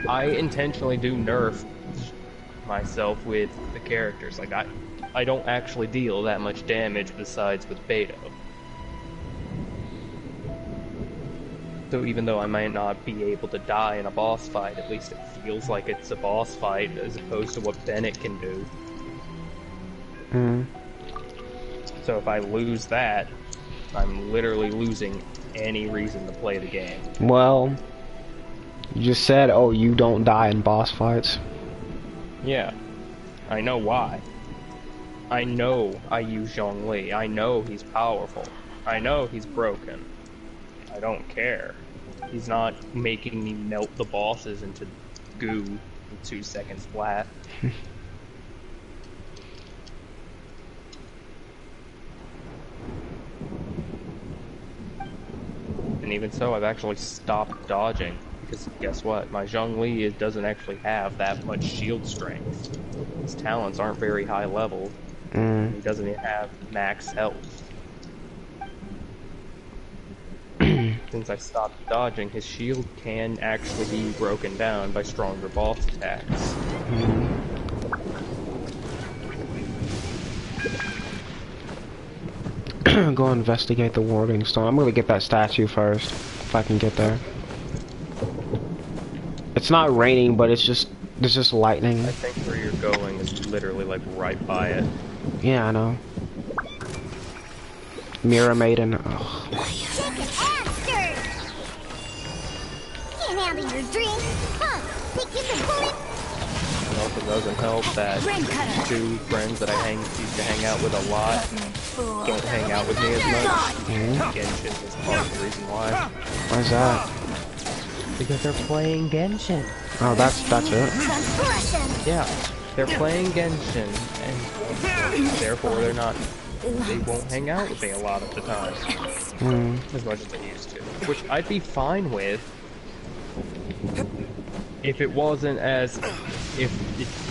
S5: I intentionally do nerf myself with the characters. Like, I don't actually deal that much damage besides with Beto. So even though I might not be able to die in a boss fight, at least it feels like it's a boss fight as opposed to what Bennett can do. So if I lose that, I'm literally losing any reason to play the game.
S3: Well, you just said, oh, you don't die in boss fights.
S5: Yeah, I know why. I know I use Zhongli. I know he's powerful. I know he's broken. I don't care. He's not making me melt the bosses into goo in 2 seconds flat. And even so, I've actually stopped dodging, because guess what? My Zhongli doesn't actually have that much shield strength. His talents aren't very high level. He doesn't even have max health. Since I stopped dodging, his shield can actually be broken down by stronger boss attacks.
S3: Go investigate the warding stone. I'm gonna get that statue first, if I can get there. It's not raining, but it's just, there's just lightning.
S5: I think where you're going is literally like right by it.
S3: Yeah, I know. Mirror Maiden. Ugh.
S2: Can't handle your drink, huh? Think you can pull it?
S5: It also doesn't help that two friends that I used to hang out with a lot don't hang out with me as much. Genshin is part of the reason why.
S3: Why's that?
S5: Because they're playing Genshin.
S3: Oh, that's it?
S5: Yeah, they're playing Genshin, and therefore they won't hang out with me a lot of the time. As much as they used to. Which I'd be fine with if it wasn't as if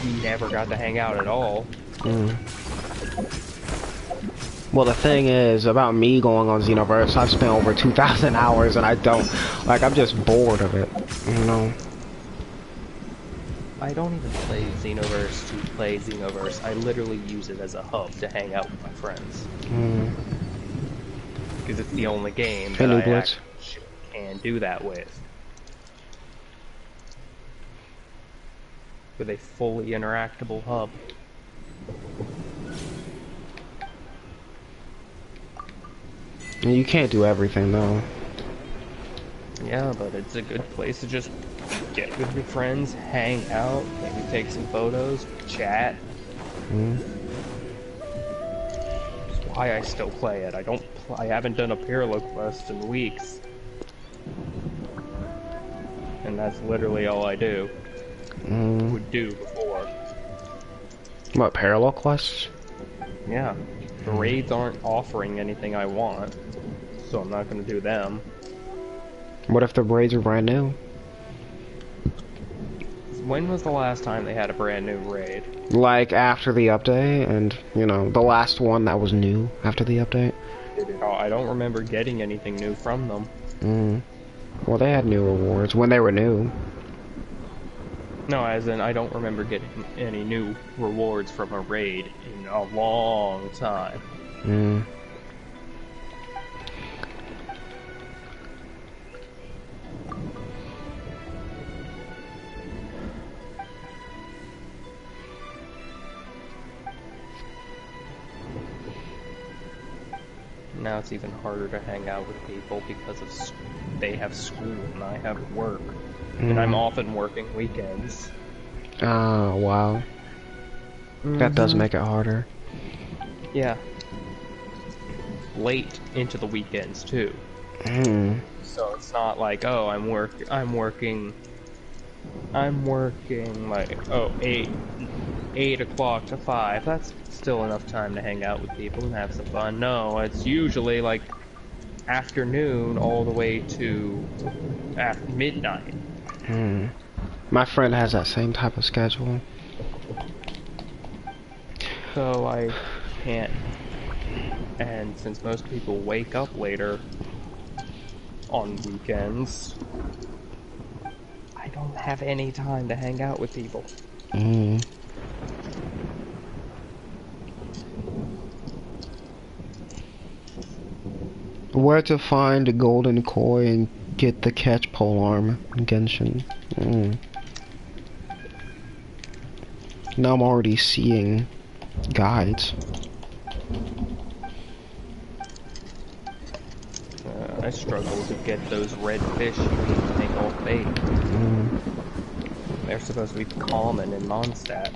S5: we never got to hang out at all.
S3: Well, the thing is, about me going on Xenoverse, I've spent over 2,000 hours and I don't, like, I'm just bored of it, you know?
S5: I don't even play Xenoverse to play Xenoverse. I literally use it as a hub to hang out with my friends. Because it's the only game that I actually can do that with. With a fully interactable hub.
S3: You can't do everything, though.
S5: Yeah, but it's a good place to just get with your friends, hang out, maybe take some photos, chat. That's why I still play it. I haven't done a Pirlo quest in weeks. And that's literally all I do. Would do before.
S3: What, parallel quests?
S5: Yeah. The raids aren't offering anything I want, so I'm not gonna do them.
S3: What if the raids are brand new?
S5: When was the last time they had a brand new raid?
S3: Like after the update, and you know, the last one that was new after the update.
S5: Oh, I don't remember getting anything new from them.
S3: Well, they had new rewards when they were new.
S5: No, as in I don't remember getting any new rewards from a raid in a long time. Now it's even harder to hang out with people because of they have school and I have work. And I'm often working weekends.
S3: Ah, wow. That does make it harder.
S5: Yeah. Late into the weekends too. So it's not like, oh, I'm working like, oh, 8 o'clock to 5. That's still enough time to hang out with people and have some fun. No, it's usually like afternoon all the way to midnight.
S3: My friend has that same type of schedule.
S5: So I can't. And since most people wake up later on weekends, I don't have any time to hang out with people.
S3: Where to find the golden koi and get the catch pole arm in Genshin. Now I'm already seeing guides.
S5: I struggle to get those red fish you need to make off bait. They're supposed to be common in Mondstadt.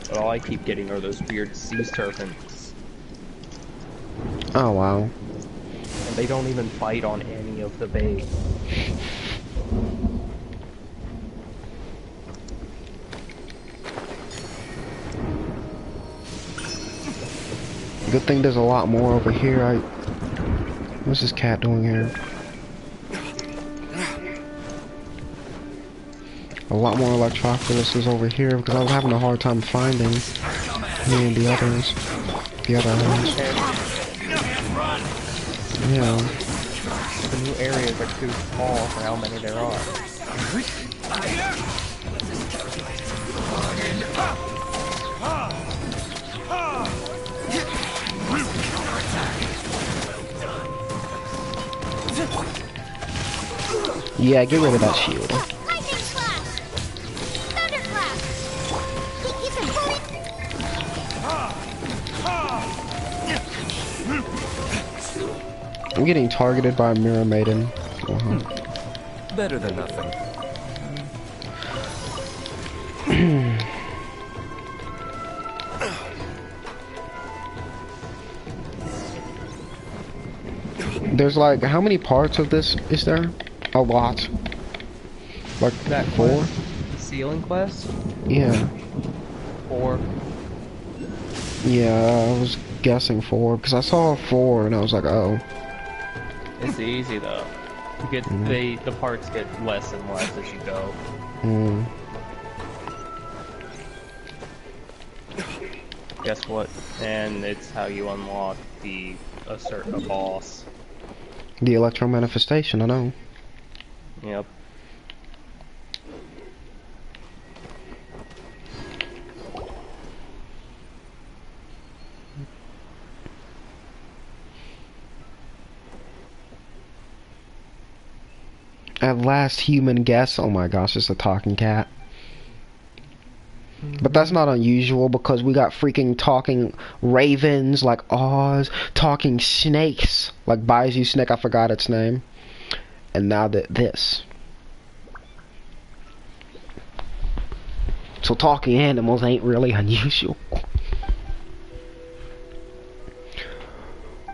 S5: But all I keep getting are those weird sea serpents.
S3: Oh wow.
S5: And they don't even bite on any of the bait.
S3: Good thing there's a lot more over here. What's this cat doing here? A lot more Electropolis is over here because I was having a hard time finding me and the others. The other ones. Yeah.
S5: The new areas are too small for how many there are.
S3: Yeah, get rid of that shield. I'm getting targeted by a Mirror Maiden.
S1: Better than nothing.
S3: There's like, how many parts of this is there? A lot. Like
S5: that
S3: 4?
S5: Quest? Ceiling quest?
S3: Yeah.
S5: 4.
S3: Yeah, I was guessing 4 because I saw 4 and I was like, oh.
S5: It's easy though. You get the parts get less and less as you go. Guess what? And it's how you unlock a boss.
S3: The Electro Manifestation, I know.
S5: Yep.
S3: At last, human guess. Oh my gosh, it's a talking cat. But that's not unusual because we got freaking talking ravens like Oz, talking snakes like Baizu Snake, I forgot its name. And now this. So talking animals ain't really unusual.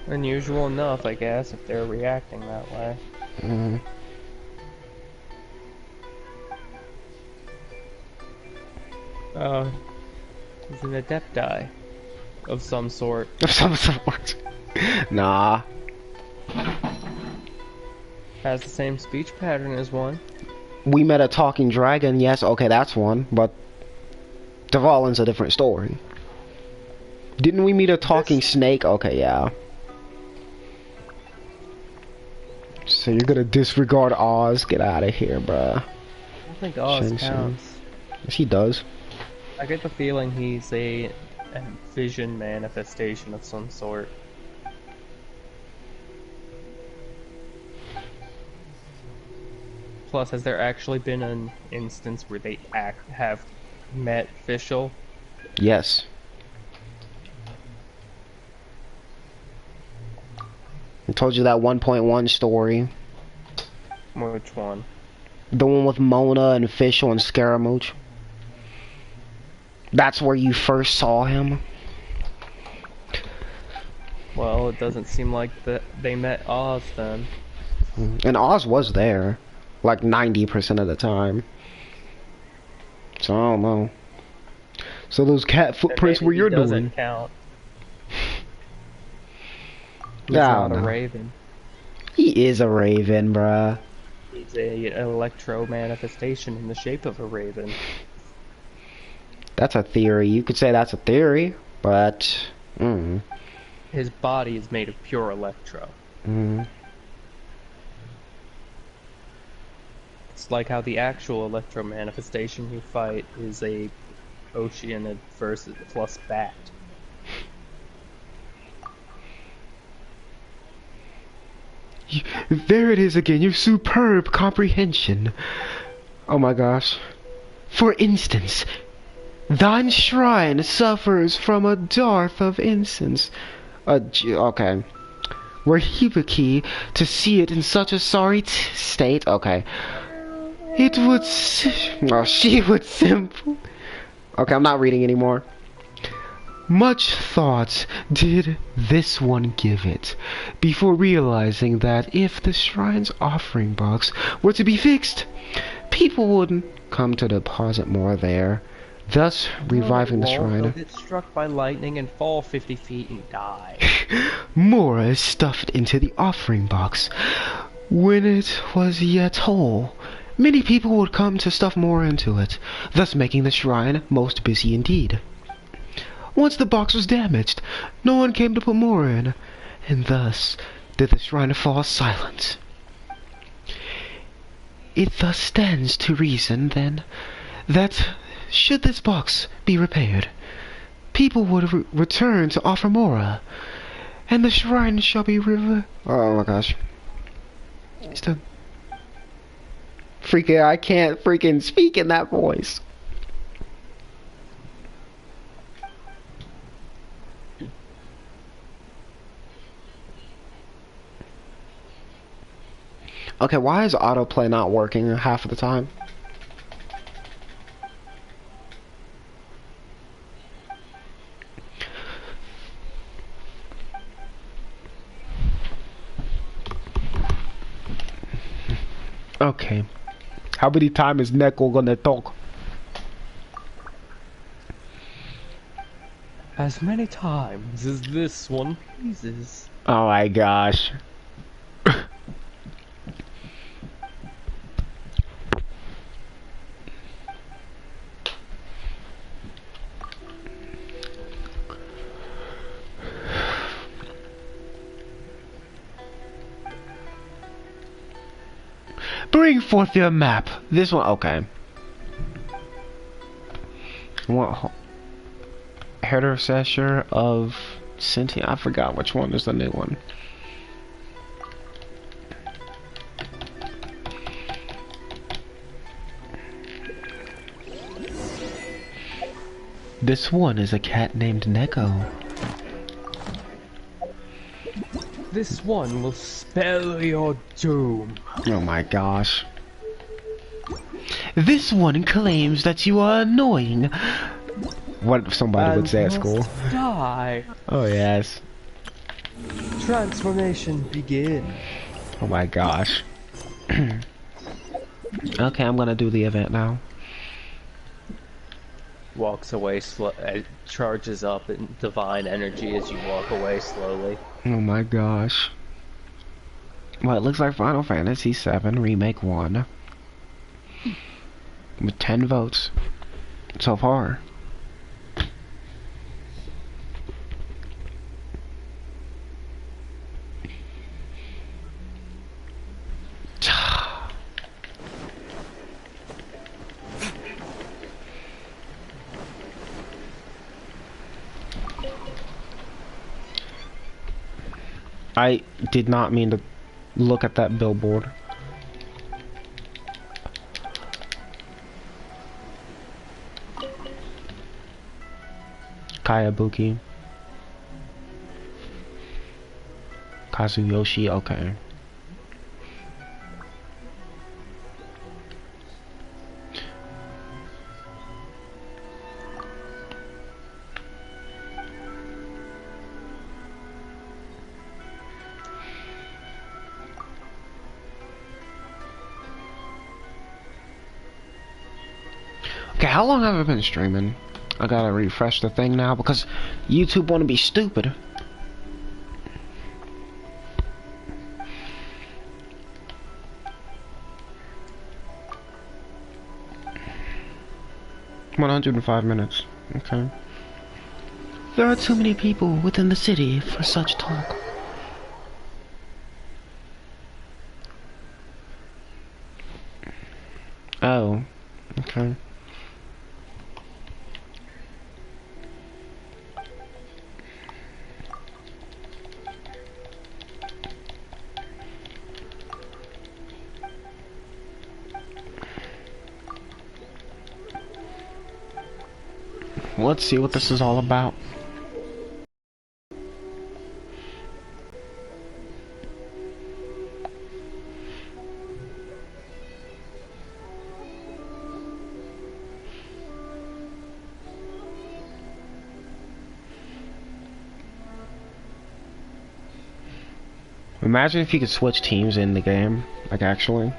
S5: Unusual enough, I guess, if they're reacting that way. He's an Adepti of some sort.
S3: Of some sort. Nah.
S5: Has the same speech pattern as one.
S3: We met a talking dragon. Yes, okay, that's one. But Dvalin's a different story. Didn't we meet a talking snake? Okay, yeah. So you're gonna disregard Oz? Get out of here, bruh.
S5: I don't think Oz counts.
S3: Yes, he does.
S5: I get the feeling he's a vision manifestation of some sort. Plus, has there actually been an instance where they have met Fischl?
S3: Yes. I told you that 1.1 story.
S5: Which one?
S3: The one with Mona and Fischl and Scaramouche. That's where you first saw him.
S5: Well, it doesn't seem like they met Oz then.
S3: And Oz was there, like 90% of the time. So I don't know. So those cat footprints where you're doing.
S5: Doesn't count. He's
S3: not
S5: a raven.
S3: He is a raven, bruh.
S5: He's an electro manifestation in the shape of a raven.
S3: That's a theory. You could say that's a theory, but
S5: his body is made of pure electro. It's like how the actual electro manifestation you fight is a Oceanid versus plus Bat.
S3: There it is again, your superb comprehension. Oh my gosh. For instance, thine shrine suffers from a dearth of incense. Okay. Were Hibiki to see it in such a sorry state, okay. It would she would simply... Okay, I'm not reading anymore. Much thought did this one give it, before realizing that if the shrine's offering box were to be fixed, people wouldn't come to deposit more there, thus reviving the shrine.
S5: They'll get struck by lightning and fall 50 feet and die.
S3: More is stuffed into the offering box. When it was yet whole, many people would come to stuff more into it, thus making the shrine most busy indeed. Once the box was damaged, no one came to put more in, and thus did the shrine fall silent. It thus stands to reason, then, that should this box be repaired, people would return to offer Mora, and the shrine shall be Oh my gosh. It's done. Freaking, I can't freaking speak in that voice. Okay, why is autoplay not working half of the time? Okay. How many times is Neko gonna talk?
S5: As many times as this one pleases.
S3: Oh my gosh. Bring forth your map. This one, okay. What? Predecessor of Sentient. I forgot which one is the new one. This one is a cat named Neko.
S5: This one will spell your doom.
S3: Oh my gosh. This one claims that you are annoying. What somebody would say at school.
S5: Die.
S3: Oh yes.
S5: Transformation begin.
S3: Oh my gosh. Okay, I'm gonna do the event now.
S5: Walks away slow, charges up in divine energy as you walk away slowly.
S3: Oh my gosh. Well, it looks like Final Fantasy VII Remake 1. With 10 votes so far. I did not mean to look at that billboard. Kayabuki. Kazuyoshi, okay. Okay, how long have I been streaming? I gotta refresh the thing now because YouTube wanna be stupid. $105 Okay. There are too many people within the city for such talk. Oh, okay. Let's see what this is all about. Imagine if you could switch teams in the game, like actually.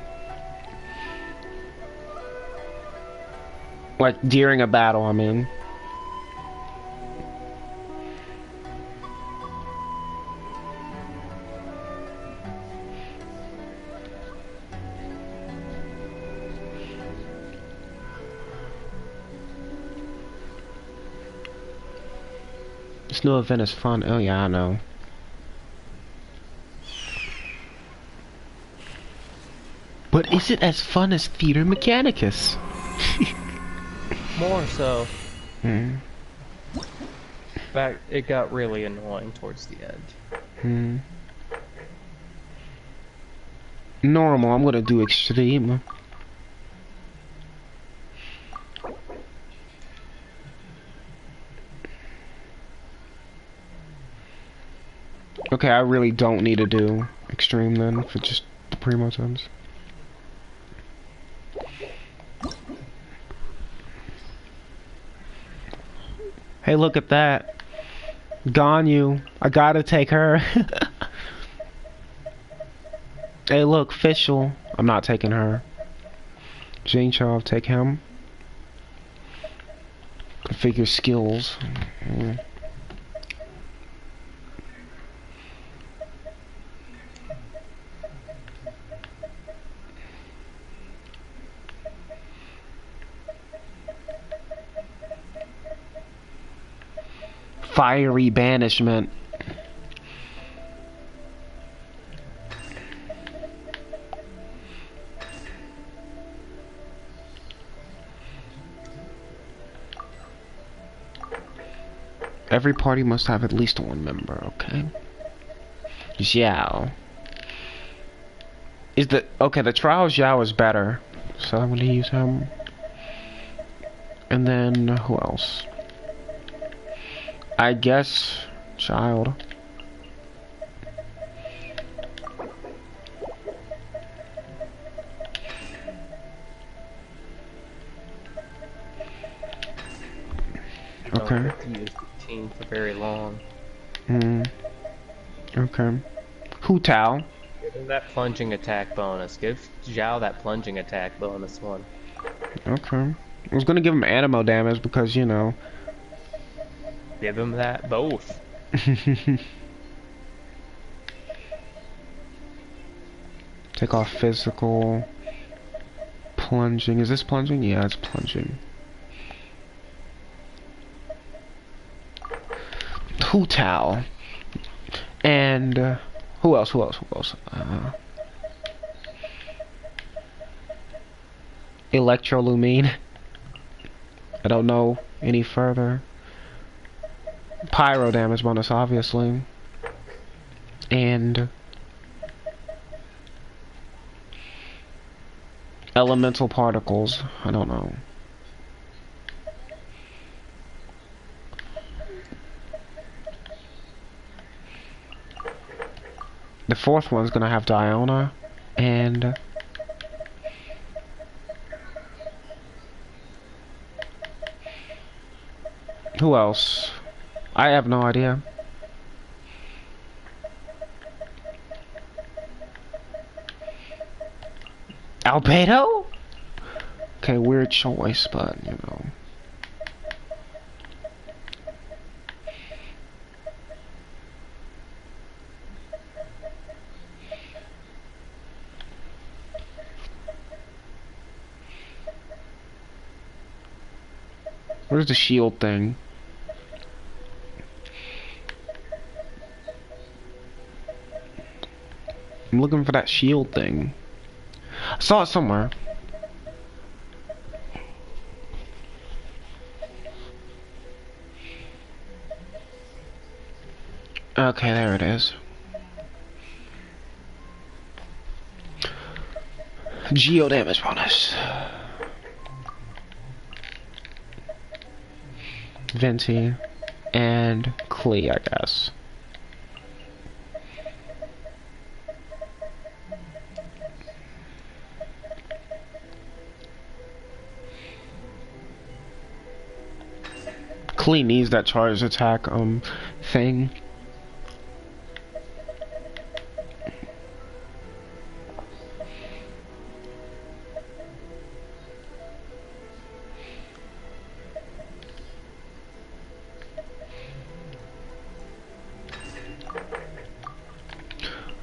S3: Like during a battle, I mean. This new event is fun. Oh yeah, I know. But is it as fun as Theater Mechanicus?
S5: More so.
S3: Hmm.
S5: In fact, it got really annoying towards the end.
S3: Hmm. Normal, I'm gonna do extreme. Okay, I really don't need to do extreme then for just the primo times. Hey, look at that. Ganyu. I gotta take her. Hey, look, Fischl. I'm not taking her. Jincho, I'll take him. Figure skills. Fiery banishment. Every party must have at least one member, okay? Xiao. Is the okay, the trial Xiao is better. So I'm gonna use him. And then who else? I guess Child.
S5: I
S3: Okay.
S5: don't have to use the team for very long.
S3: Okay. Hu Tao.
S5: Give him that plunging attack bonus. Give Zhao that plunging attack bonus one.
S3: Okay. I was gonna give him animo damage because, you know.
S5: Give him that both.
S3: Take off physical. plunging. Is this plunging? Yeah, it's plunging. Hu Tao. And who else? Electrolumine. I don't know any further. Pyro damage bonus, obviously. And elemental particles. I don't know. The fourth one's gonna have Diona, and who else? I have no idea. Albedo? Okay, weird choice, but you know. Where's the shield thing? I'm looking for that shield thing. I saw it somewhere. Okay, there it is. Geo damage bonus. Venti and Klee, I guess. Klee needs that charge attack thing.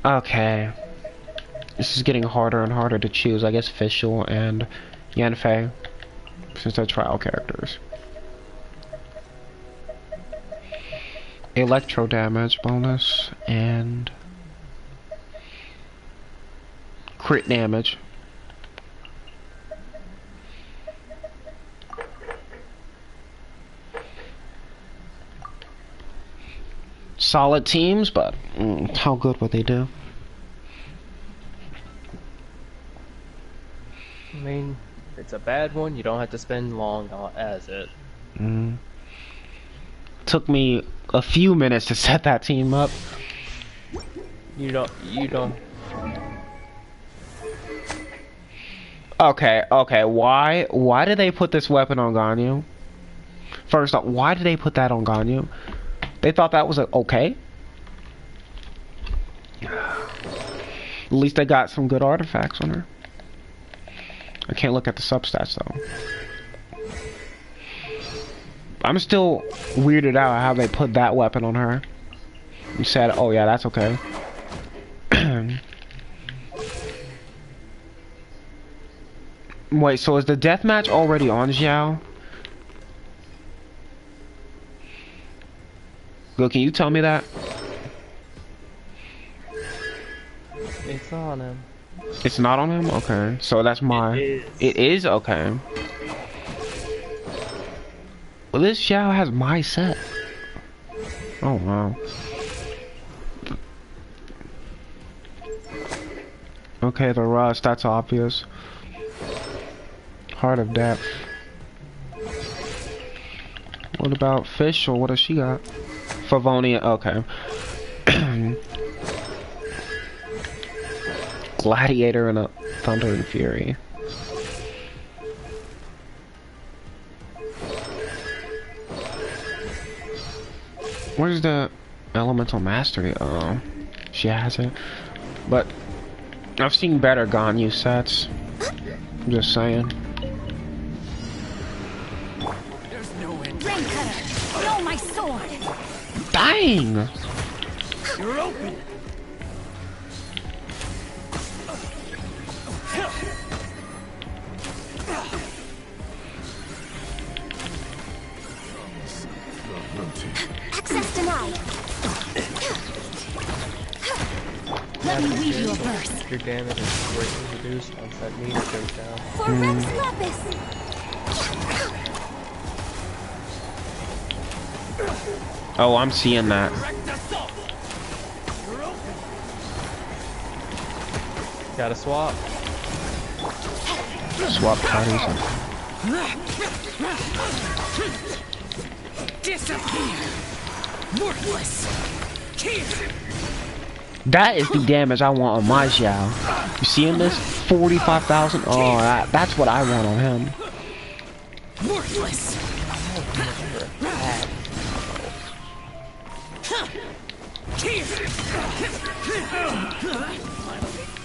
S3: Okay. This is getting harder and harder to choose. I guess Fischl and Yanfei, since they're trial characters. Electro damage bonus and crit damage. Solid teams, but how good would they do?
S5: I mean, if it's a bad one, you don't have to spend long as it.
S3: Took me a few minutes to set that team up.
S5: You don't.
S3: Okay, why did they put this weapon on Ganyu? First off, why did they put that on Ganyu? They thought that was okay? At least they got some good artifacts on her. I can't look at the substats though. I'm still weirded out how they put that weapon on her. You said, oh yeah, that's okay. Wait, so is the deathmatch already on Xiao? Go, can you tell me that?
S5: It's on him.
S3: It's not on him? Okay. So that's my... It is? Okay. Well, this Xiao has my set. Oh, wow. Okay, the rust, that's obvious. Heart of Depth. What about Fischl? What does she got? Favonia, okay. Gladiator and a Thunder and Fury. Where's the Elemental Mastery? Oh, she has it. But I've seen better Ganyu sets. I'm just saying.
S12: There's no end. Rain Cutter, blow my sword.
S3: Dang!
S12: You're open. first.
S5: Your damage is greatly reduced once that meter goes down.
S12: For Rex Lapis!
S3: Oh, I'm seeing that.
S5: Gotta swap.
S3: Swap parties.
S12: Disappear! Worthless!
S3: That is the damage I want on my Xiao. You seeing this? 45,000? Oh, that's what I want on him.
S12: Worthless!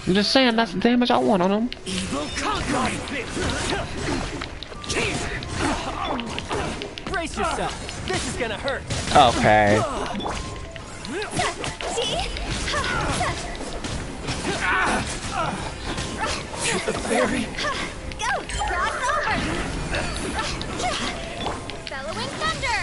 S3: I'm just saying, that's the damage I want on him.
S12: Evil conquer!
S11: Brace yourself. This is gonna hurt.
S3: Okay.
S12: The fairy!
S2: Go! Cross over! Bellowing thunder!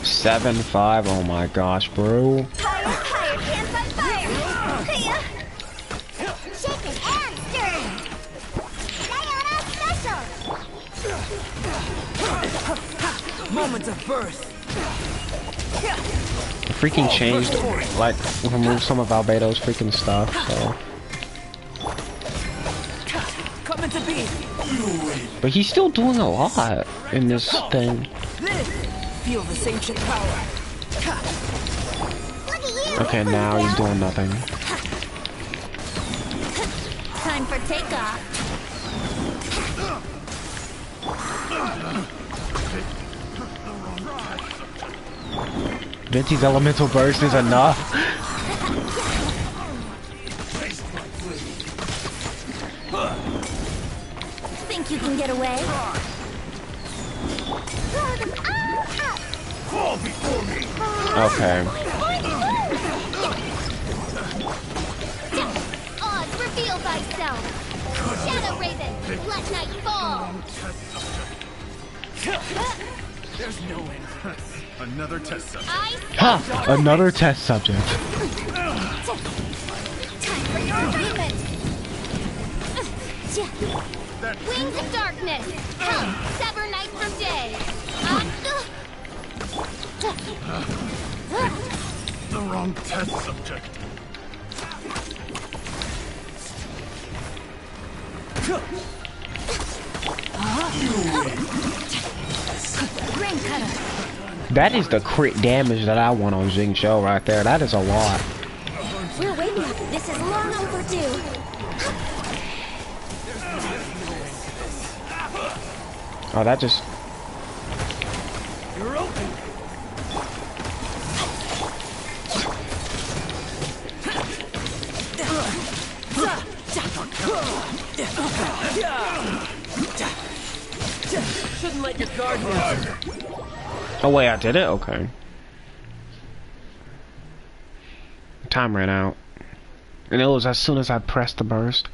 S3: Seven, 5, oh my gosh, bro.
S2: Higher, higher, hands on fire! Shaken and stirred! Sayonara special!
S11: Moments of birth.
S3: Freaking changed, like, removed some of Albedo's freaking stuff, so.
S11: Coming to be.
S3: But he's still doing a lot in this thing.
S11: Feel this ancient power.
S2: Look at you!
S3: Okay, now he's doing nothing.
S2: Time for takeoff.
S3: Venti's elemental burst is enough.
S2: Think you can get away?
S3: Okay.
S2: Oz, reveal thyself! Shadow Raven, let night fall!
S14: There's no end. Another test subject.
S3: Ha! Another test subject.
S2: Time for your assignment! Wings of darkness! Come, sever night from day!
S14: The wrong test subject.
S2: Ring cutter!
S3: That is the crit damage that I want on Jing Shou right there. That is a lot.
S2: We're waiting. This is long overdue.
S3: Oh, that just...
S11: You're open. Shouldn't let your guard down.
S3: Oh wait, I did it? Okay. Time ran out. And it was as soon as I pressed the burst.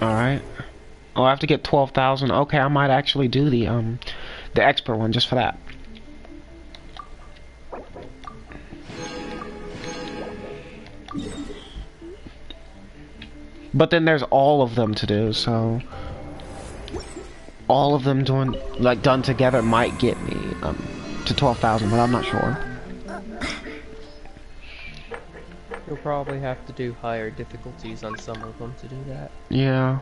S3: Alright. Oh, I have to get 12,000. Okay, I might actually do the expert one just for that. But then there's all of them to do, so all of them doing like done together might get me to 12,000, but I'm not sure.
S5: You'll probably have to do higher difficulties on some of them to do that.
S3: Yeah.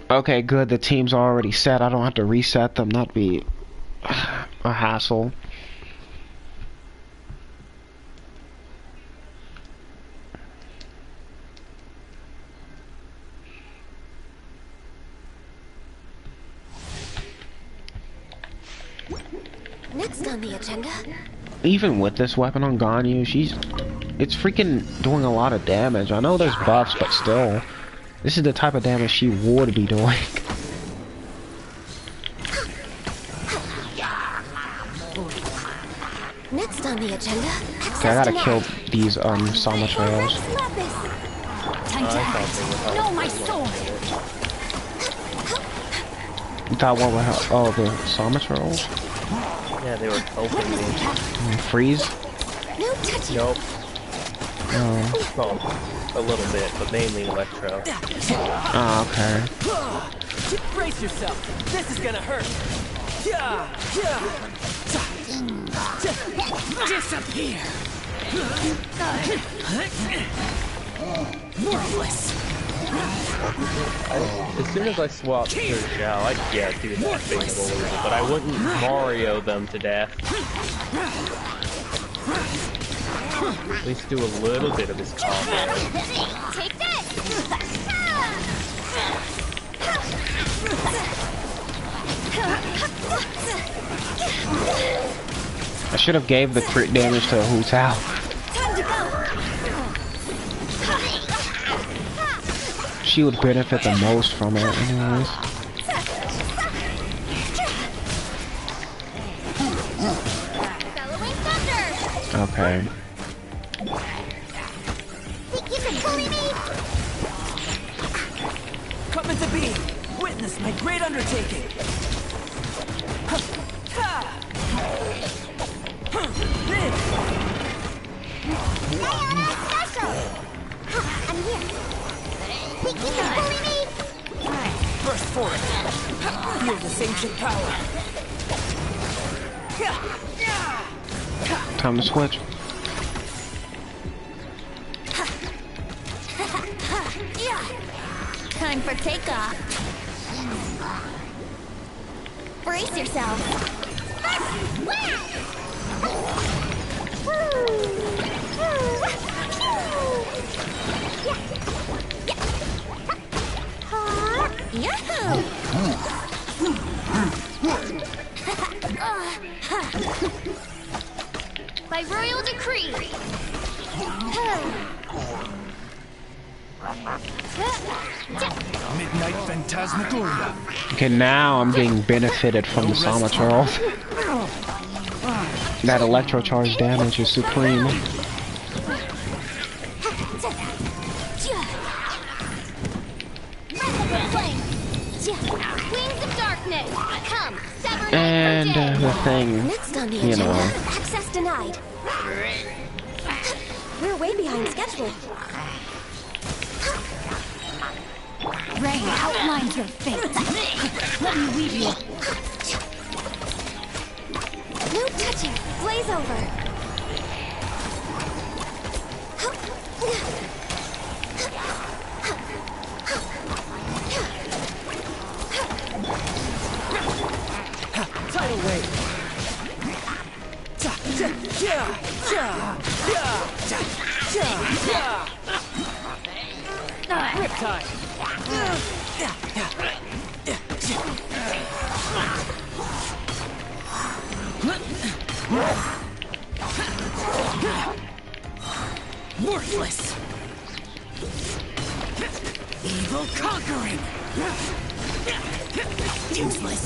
S3: Okay, good. The team's already set. I don't have to reset them. That'd be a hassle.
S2: Next on the agenda.
S3: Even with this weapon on Ganyu, she's It's freaking doing a lot of damage. I know there's buffs, but still. This is the type of damage she would be doing.
S10: Next on the agenda.
S3: Okay, I gotta kill these Sama trails.
S12: Time to act. No, my sword.
S3: You thought what were her? Oh, the Sama trails?
S5: Yeah, they were helping me.
S3: Freeze?
S10: No touching.
S5: Nope.
S3: Oh.
S5: Well, a little bit, but mainly Electro.
S3: Oh, okay.
S11: Brace yourself. This is gonna hurt. Disappear. Worthless.
S5: As soon as I swapped to Zhao, I'd do that thing of illusion, but I wouldn't Mario them to death. At least do a little bit of his combo.
S2: Take this!
S3: I should have gave the crit damage to Hu Tao. She would benefit the most from it anyways. Okay.
S11: Coming to be. Witness my great undertaking.
S2: I'm here. We keep it bully me.
S11: Burst forth. Feel this ancient power.
S3: Time to switch.
S2: Time for takeoff. Brace yourself.
S12: By royal decree.
S13: Midnight Phantasmagoria.
S3: Okay, now I'm being benefited from the Sama Charles. That electro charge damage is supreme.
S12: Wings of darkness. Come, sever
S3: And the thing,
S10: Next on the
S3: you
S10: agenda.
S3: know.
S10: Access denied. We're way behind schedule.
S12: Ray outlines your fate. Let me lead you.
S10: No touching. Blaze over.
S11: Tidal wave. Riptide. Worthless. Evil conquering. Useless.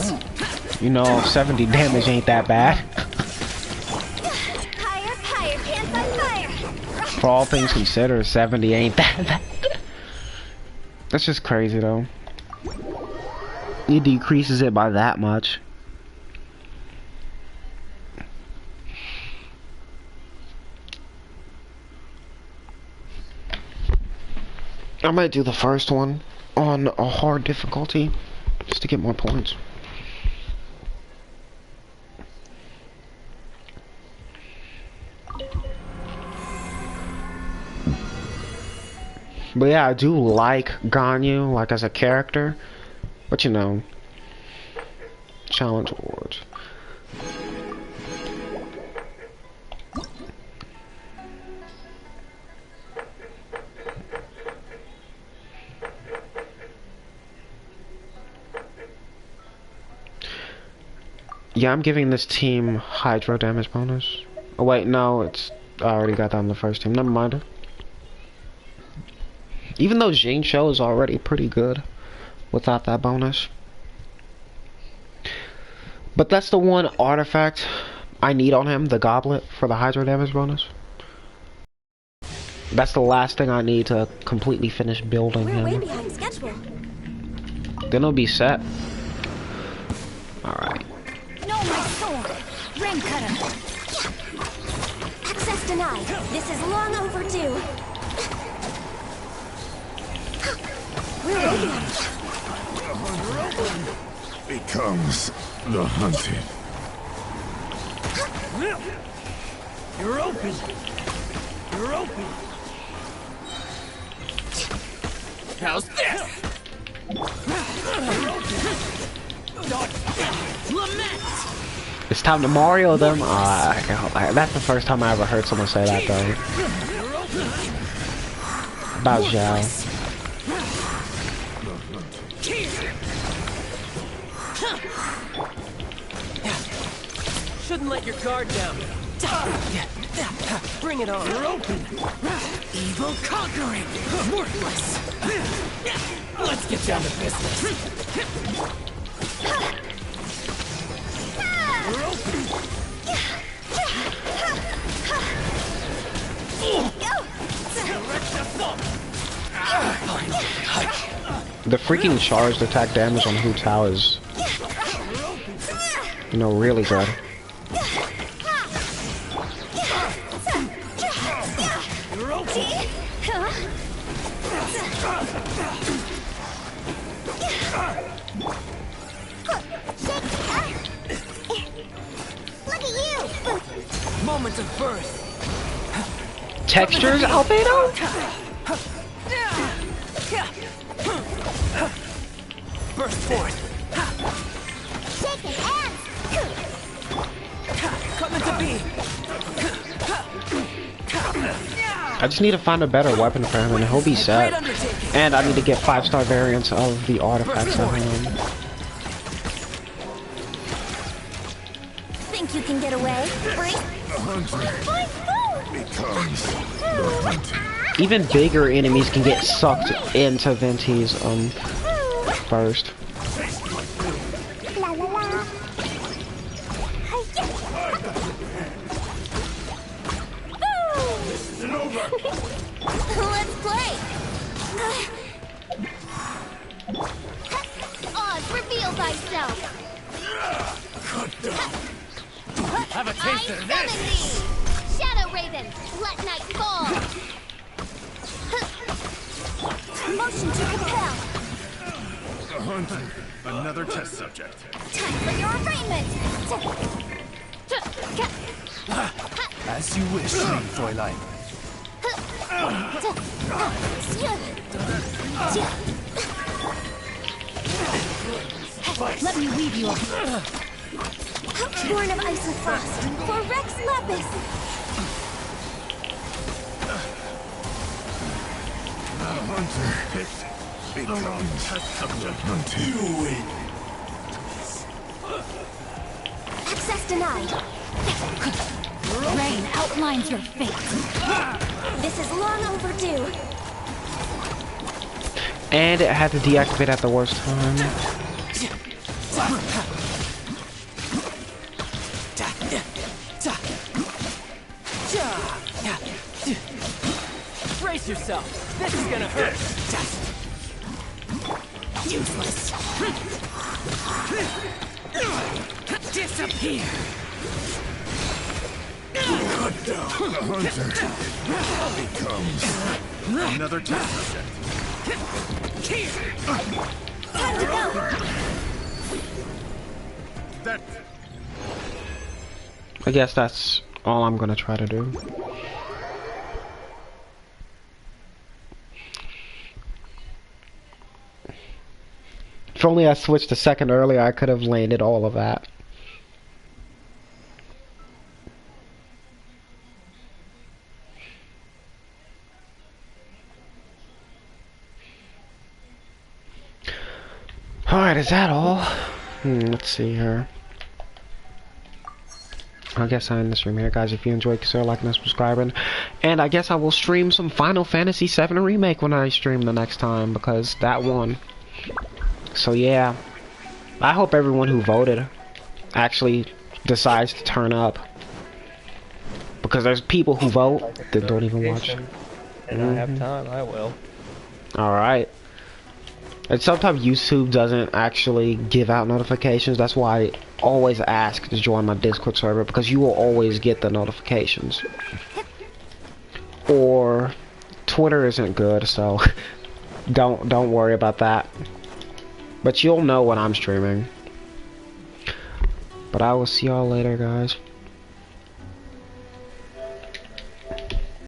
S3: You know, 70 damage ain't that bad.
S2: Higher, higher, pants on fire.
S3: For all things considered, 70 ain't that bad. That's just crazy though. It decreases it by that much. I might do the first one on a hard difficulty just to get more points. But yeah, I do like Ganyu, like as a character. But you know, challenge awards. Yeah, I'm giving this team hydro damage bonus. Oh wait, no, it's I already got that on the first team. Never mind. Even though Genshin is already pretty good without that bonus. But that's the one artifact I need on him, the goblet for the Hydra damage bonus. That's the last thing I need to completely finish building him.
S10: We're way behind schedule.
S3: Then it'll be set. Alright.
S10: No, my sword! Ring cutter! Access denied. This is long overdue. We're way behind.
S14: Becomes the hunted.
S11: You're open. You're open. How's this?
S3: It's time to Mario them. That's the first time I ever heard someone say that though. About Zhao.
S11: Shouldn't let your guard down. Bring it on. You're open. Evil conquering. Worthless. Let's get down to business. You're open.
S3: The freaking charged attack damage on Hu Tao is, you know, really good.
S2: Look at you!
S11: Moment of birth.
S3: Textures, Albedo?
S11: Burst forth.
S2: Shaking hands!
S11: Coming to be.
S3: I just need to find a better weapon for him and he'll be set. And I need to get 5-star variants of the artifacts on him.
S10: Think you can get away? Freak?
S3: Even bigger enemies can get sucked into Venti's first.
S2: La la la.
S10: Let's play!
S2: Oz, reveal thyself!
S11: Have a taste of this!
S2: Shadow Raven, let night fall!
S10: Motion to compel!
S14: The hunter. Another test subject.
S10: Time for your arraignment!
S11: As you wish, Lady Fräulein.
S10: Let me weave you up. Born of ice and frost, for Rex Lapis!
S14: The hunter becomes the hunted. You win.
S10: Access denied.
S9: Rain outlines your fate.
S10: This is long overdue.
S3: And it had to deactivate at the worst time.
S11: Brace yourself. This is gonna hurt. Useless. Disappear.
S14: Cut down. The hunter becomes another test subject.
S10: Time to go!
S14: That.
S3: I guess that's all I'm gonna try to do. If only I switched a second earlier, I could have landed all of that. Alright, is that all? Let's see here. I guess I end the stream here, guys. If you enjoyed, consider liking and subscribing. And I guess I will stream some Final Fantasy VII Remake when I stream the next time, because that won. So yeah, I hope everyone who voted actually decides to turn up, because there's people who vote that don't even watch.
S5: And I have time, I will.
S3: Alright. And sometimes YouTube doesn't actually give out notifications. That's why I always ask to join my Discord server, because you will always get the notifications. Or Twitter isn't good, so don't worry about that. But you'll know when I'm streaming. But I will see y'all later, guys.